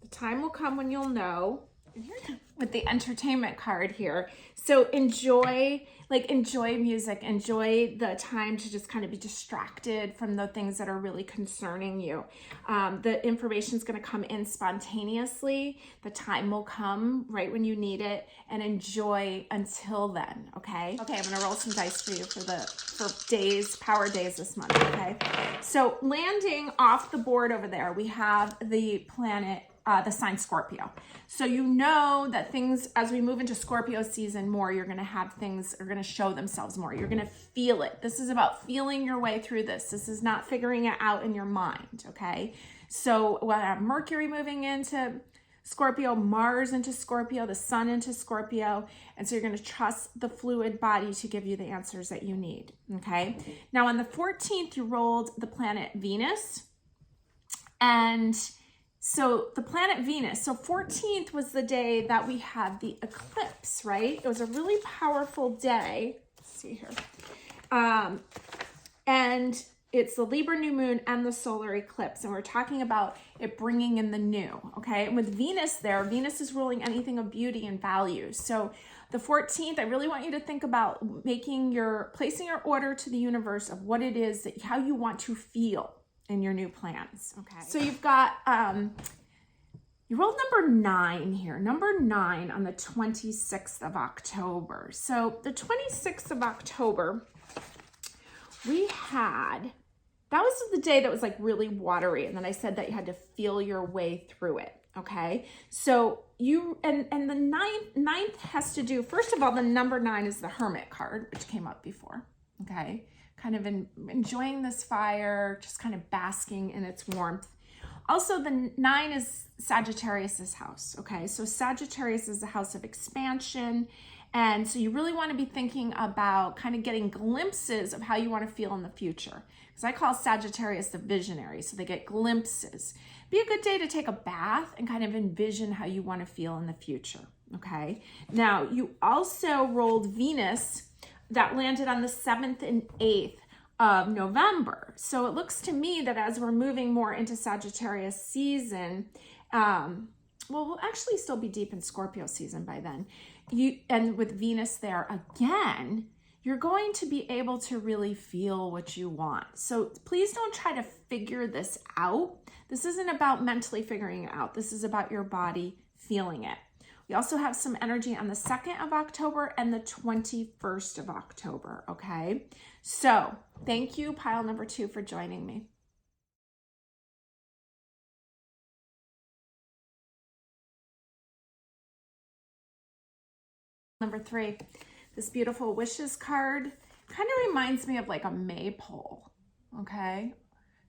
The time will come when you'll know. And here with the entertainment card here. So enjoy music, enjoy the time to just kind of be distracted from the things that are really concerning you. The information is going to come in spontaneously. The time will come right when you need it, and enjoy until then. Okay. Okay. I'm going to roll some dice for you for power days this month. Okay. So landing off the board over there, we have the planet, the sign Scorpio. So you know that things, as we move into Scorpio season more, you're going to have things are going to show themselves more. You're going to feel it. This is about feeling your way through this. This is not figuring it out in your mind, okay? So we'll have Mercury moving into Scorpio, Mars into Scorpio, the sun into Scorpio. And so you're going to trust the fluid body to give you the answers that you need, okay? Now on the 14th, you rolled the planet Venus. And so the planet Venus, so 14th was the day that we had the eclipse, right? It was a really powerful day. Let's see here. And it's the Libra new moon and the solar eclipse. And we're talking about it bringing in the new, okay? And with Venus there, Venus is ruling anything of beauty and value. So the 14th, I really want you to think about placing your order to the universe of what it is how you want to feel in your new plans. Okay. So you've got, you rolled number 9 here, number 9 on the 26th of October. So the 26th of October, that was the day that was like really watery. And then I said that you had to feel your way through it. Okay. So and the ninth has to do, first of all, the number 9 is the Hermit card, which came up before. Okay. Kind of enjoying this fire, just kind of basking in its warmth. Also, the 9 is Sagittarius's house, okay? So Sagittarius is the house of expansion. And so you really want to be thinking about kind of getting glimpses of how you want to feel in the future. Because I call Sagittarius the visionary, so they get glimpses. Be a good day to take a bath and kind of envision how you want to feel in the future, okay? Now, you also rolled Venus. That landed on the 7th and 8th of November. So it looks to me that as we're moving more into Sagittarius season, we'll actually still be deep in Scorpio season by then. And with Venus there again, you're going to be able to really feel what you want. So please don't try to figure this out. This isn't about mentally figuring it out. This is about your body feeling it. We also have some energy on the 2nd of October and the 21st of October, okay? So thank you, pile number 2, for joining me. Number 3, this beautiful wishes card kind of reminds me of like a maypole, okay?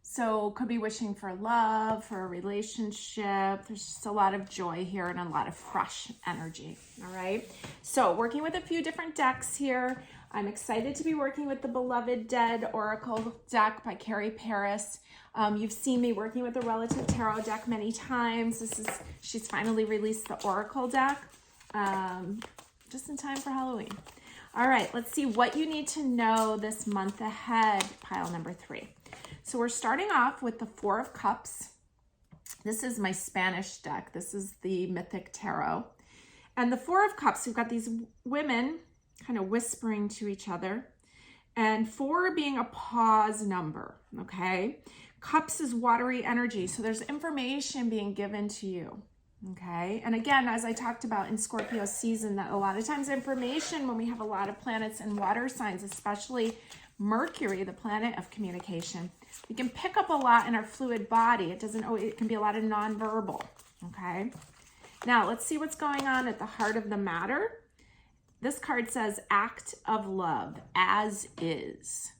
So could be wishing for love, for a relationship. There's just a lot of joy here and a lot of fresh energy, all right? So working with a few different decks here. I'm excited to be working with the Beloved Dead Oracle deck by Carrie Paris. You've seen me working with the Relative Tarot deck many times. She's finally released the Oracle deck just in time for Halloween. All right, let's see what you need to know this month ahead, pile number 3. So we're starting off with the 4 of Cups. This is my Spanish deck. This is the Mythic Tarot. And the 4 of Cups, we've got these women kind of whispering to each other. And 4 being a pause number, okay? Cups is watery energy, so there's information being given to you, okay? And again, as I talked about in Scorpio season, that a lot of times information when we have a lot of planets and water signs, especially Mercury, the planet of communication. We can pick up a lot in our fluid body. It can be a lot of nonverbal, okay? Now, let's see what's going on at the heart of the matter. This card says act of love, as is.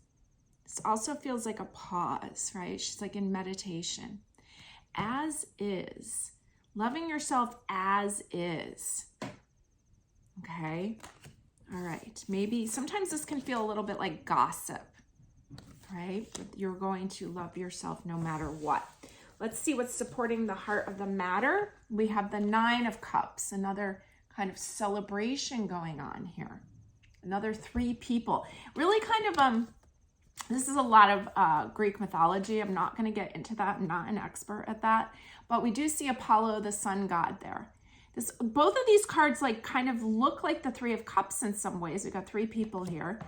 This also feels like a pause, right? She's like in meditation. As is. Loving yourself as is. Okay? All right. Maybe sometimes this can feel a little bit like gossip, right? But you're going to love yourself no matter what. Let's see what's supporting the heart of the matter. We have the 9 of Cups, another kind of celebration going on here. Another 3 people. Really kind of, this is a lot of Greek mythology. I'm not going to get into that. I'm not an expert at that. But we do see Apollo, the sun god there. Both of these cards like kind of look like the 3 of Cups in some ways. We've got 3 people here.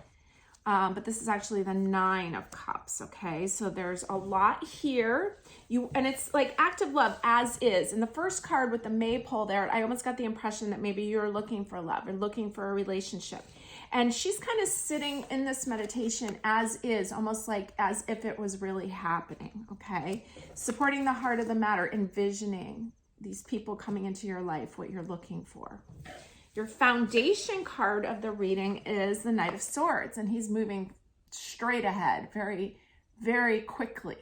But this is actually the 9 of Cups, okay? So there's a lot here. And it's like active love as is. In the first card with the maypole there, I almost got the impression that maybe you're looking for love or looking for a relationship. And she's kind of sitting in this meditation as is, almost like as if it was really happening, okay? Supporting the heart of the matter, envisioning these people coming into your life, what you're looking for. Your foundation card of the reading is the Knight of Swords, and he's moving straight ahead, very, very quickly.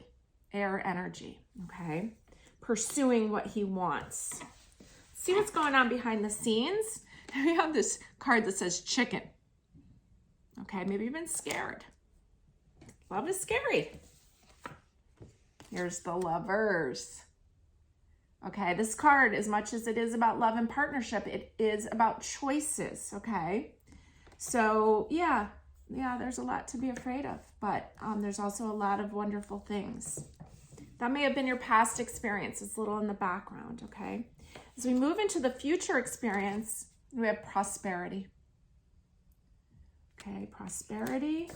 Air energy, okay? Pursuing what he wants. See what's going on behind the scenes? We have this card that says chicken. Okay, maybe you've been scared. Love is scary. Here's the Lovers. Okay, this card, as much as it is about love and partnership, it is about choices, okay? So, yeah, there's a lot to be afraid of, but there's also a lot of wonderful things. That may have been your past experience. It's a little in the background, okay? As we move into the future experience, we have prosperity. Okay, prosperity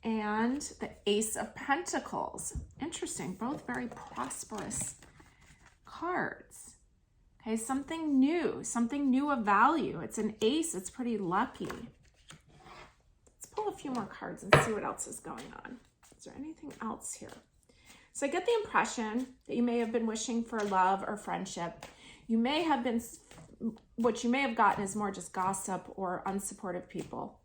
and the Ace of Pentacles. Interesting, both very prosperous cards. Okay, something new of value. It's an ace. It's pretty lucky. Let's pull a few more cards and see what else is going on. Is there anything else here? So I get the impression that you may have been wishing for love or friendship. You may have been, what you may have gotten is more just gossip or unsupportive people.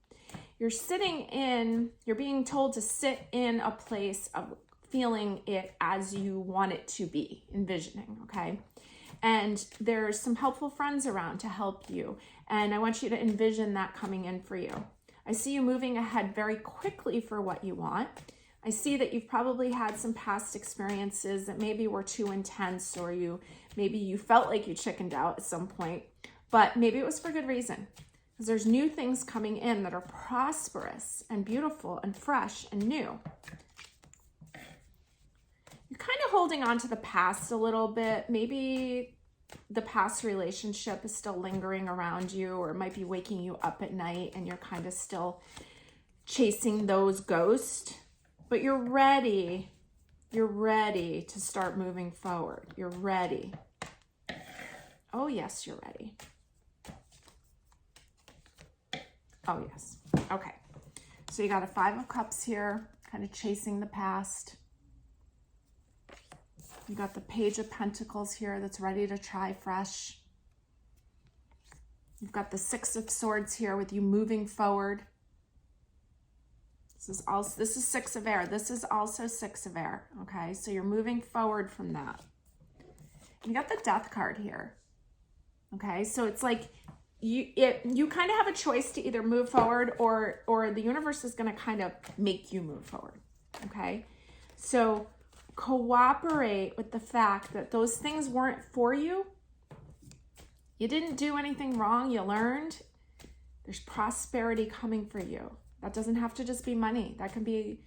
You're being told to sit in a place of feeling it as you want it to be, envisioning, okay? And there's some helpful friends around to help you. And I want you to envision that coming in for you. I see you moving ahead very quickly for what you want. I see that you've probably had some past experiences that maybe were too intense, or maybe you felt like you chickened out at some point, but maybe it was for good reason. Because there's new things coming in that are prosperous and beautiful and fresh and new. You're kind of holding on to the past a little bit. Maybe the past relationship is still lingering around you, or it might be waking you up at night and you're kind of still chasing those ghosts. But you're ready. You're ready to start moving forward. You're ready. Oh, yes, you're ready. Oh, yes. Okay. So you got a 5 of Cups here, kind of chasing the past. You got the Page of Pentacles here that's ready to try fresh. You've got the 6 of Swords here with you moving forward. This is 6 of Air. This is also 6 of Air, okay? So you're moving forward from that. You got the Death card here, okay? So it's like you kind of have a choice to either move forward or the universe is going to kind of make you move forward, okay? So cooperate with the fact that those things weren't for you. You didn't do anything wrong. You learned. There's prosperity coming for you. That doesn't have to just be money. That can be,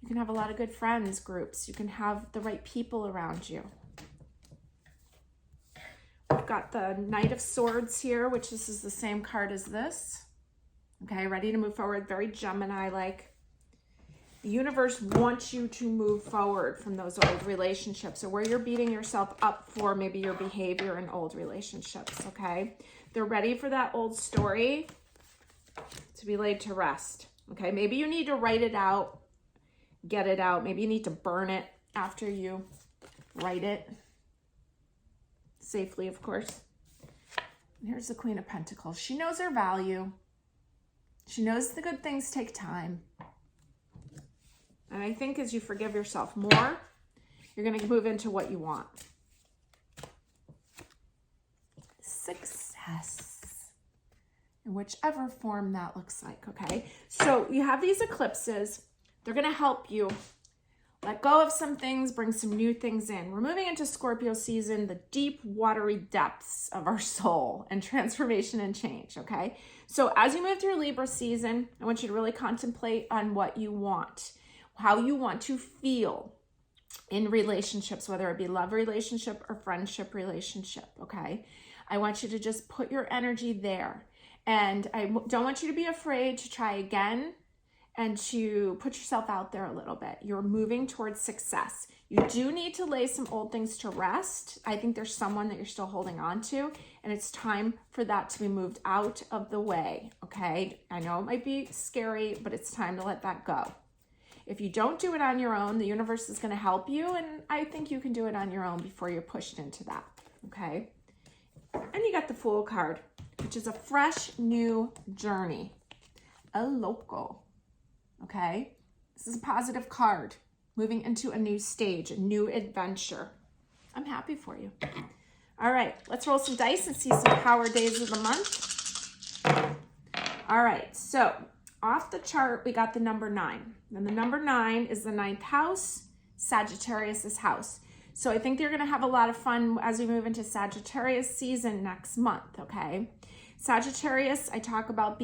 you can have a lot of good friends groups. You can have the right people around you. We've got the Knight of Swords here, which this is the same card as this. Okay, ready to move forward. Very Gemini-like. The universe wants you to move forward from those old relationships, or where you're beating yourself up for maybe your behavior in old relationships, okay? They're ready for that old story to be laid to rest, okay? Maybe you need to write it out get it out. Maybe you need to burn it after you write it. Safely, of course. And here's the Queen of Pentacles. She knows her value. She knows the good things take time. And I think as you forgive yourself more, you're going to move into what you want. Success. In whichever form that looks like, okay? So you have these eclipses. They're going to help you let go of some things, bring some new things in. We're moving into Scorpio season, the deep, watery depths of our soul and transformation and change, okay? So as you move through Libra season, I want you to really contemplate on what you want, how you want to feel in relationships, whether it be love relationship or friendship relationship, okay? I want you to just put your energy there. And I don't want you to be afraid to try again and to put yourself out there a little bit. You're moving towards success. You do need to lay some old things to rest. I think there's someone that you're still holding on to, and it's time for that to be moved out of the way, okay? I know it might be scary, but it's time to let that go. If you don't do it on your own, the universe is going to help you, and I think you can do it on your own before you're pushed into that, okay? And you got the Fool card, which is a fresh new journey, a loco, okay? This is a positive card, moving into a new stage, a new adventure. I'm happy for you. All right, let's roll some dice and see some power days of the month. All right, so off the chart, we got the number 9. And the number 9 is the 9th house, Sagittarius's house. So I think you're going to have a lot of fun as we move into Sagittarius season next month, okay? Sagittarius, I talk about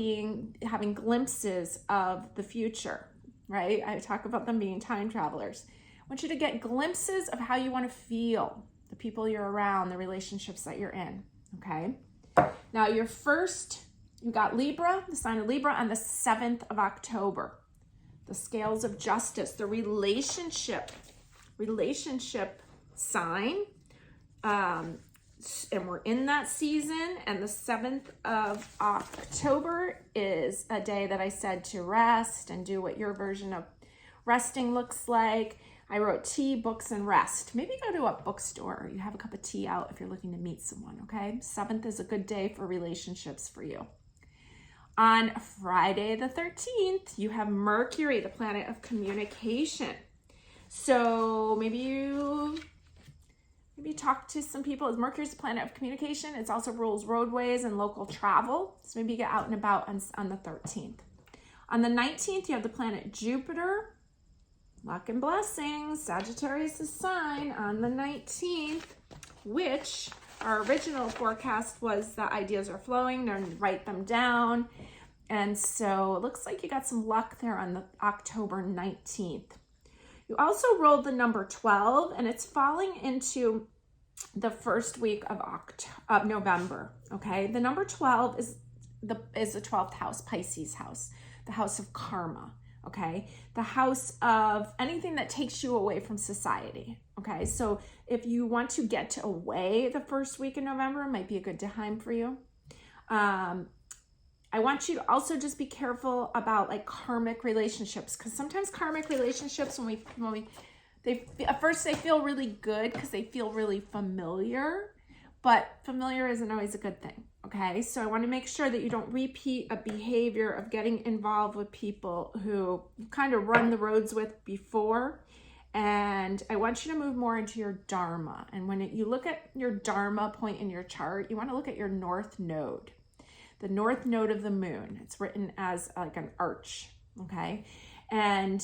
having glimpses of the future, right? I talk about them being time travelers. I want you to get glimpses of how you want to feel, the people you're around, the relationships that you're in, okay? Now, you got Libra, the sign of Libra, on the 7th of October. The scales of justice, the relationship sign. And we're in that season, and the 7th of October is a day that I said to rest and do what your version of resting looks like. I wrote tea, books, and rest. Maybe go to a bookstore. You have a cup of tea out if you're looking to meet someone, okay? 7th is a good day for relationships for you. On Friday the 13th, you have Mercury, the planet of communication. So maybe you talk to some people. As Mercury's the planet of communication, it also rules roadways and local travel. So maybe you get out and about on the 13th. On the 19th, you have the planet Jupiter. Luck and blessings, Sagittarius' sign on the 19th, which our original forecast was the ideas are flowing, they're write them down. And so it looks like you got some luck there on the October 19th. You also rolled the number 12, and it's falling into the first week of November, okay? The number 12 is the 12th house, Pisces house, the house of karma, okay? The house of anything that takes you away from society, okay? So if you want to get away the first week in November, it might be a good time for you. I want you to also just be careful about like karmic relationships, because sometimes karmic relationships, at first they feel really good because they feel really familiar, but familiar isn't always a good thing, okay? So I want to make sure that you don't repeat a behavior of getting involved with people who you kind of run the roads with before. And I want you to move more into your Dharma. And when you look at your Dharma point in your chart, you want to look at your north node, the north node of the moon. It's written as like an arch, okay? And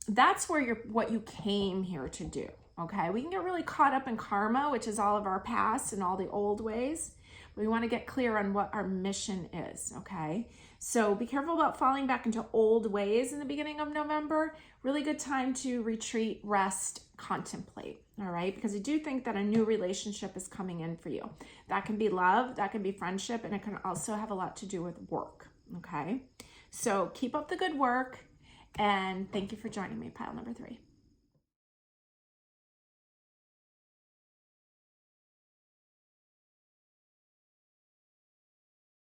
that's where what you came here to do, okay? We can get really caught up in karma, which is all of our past and all the old ways. We want to get clear on what our mission is, okay? So be careful about falling back into old ways in the beginning of November. Really good time to retreat, rest, contemplate, all right? Because I do think that a new relationship is coming in for you. That can be love, that can be friendship, and it can also have a lot to do with work, okay? So keep up the good work, and thank you for joining me, pile number 3.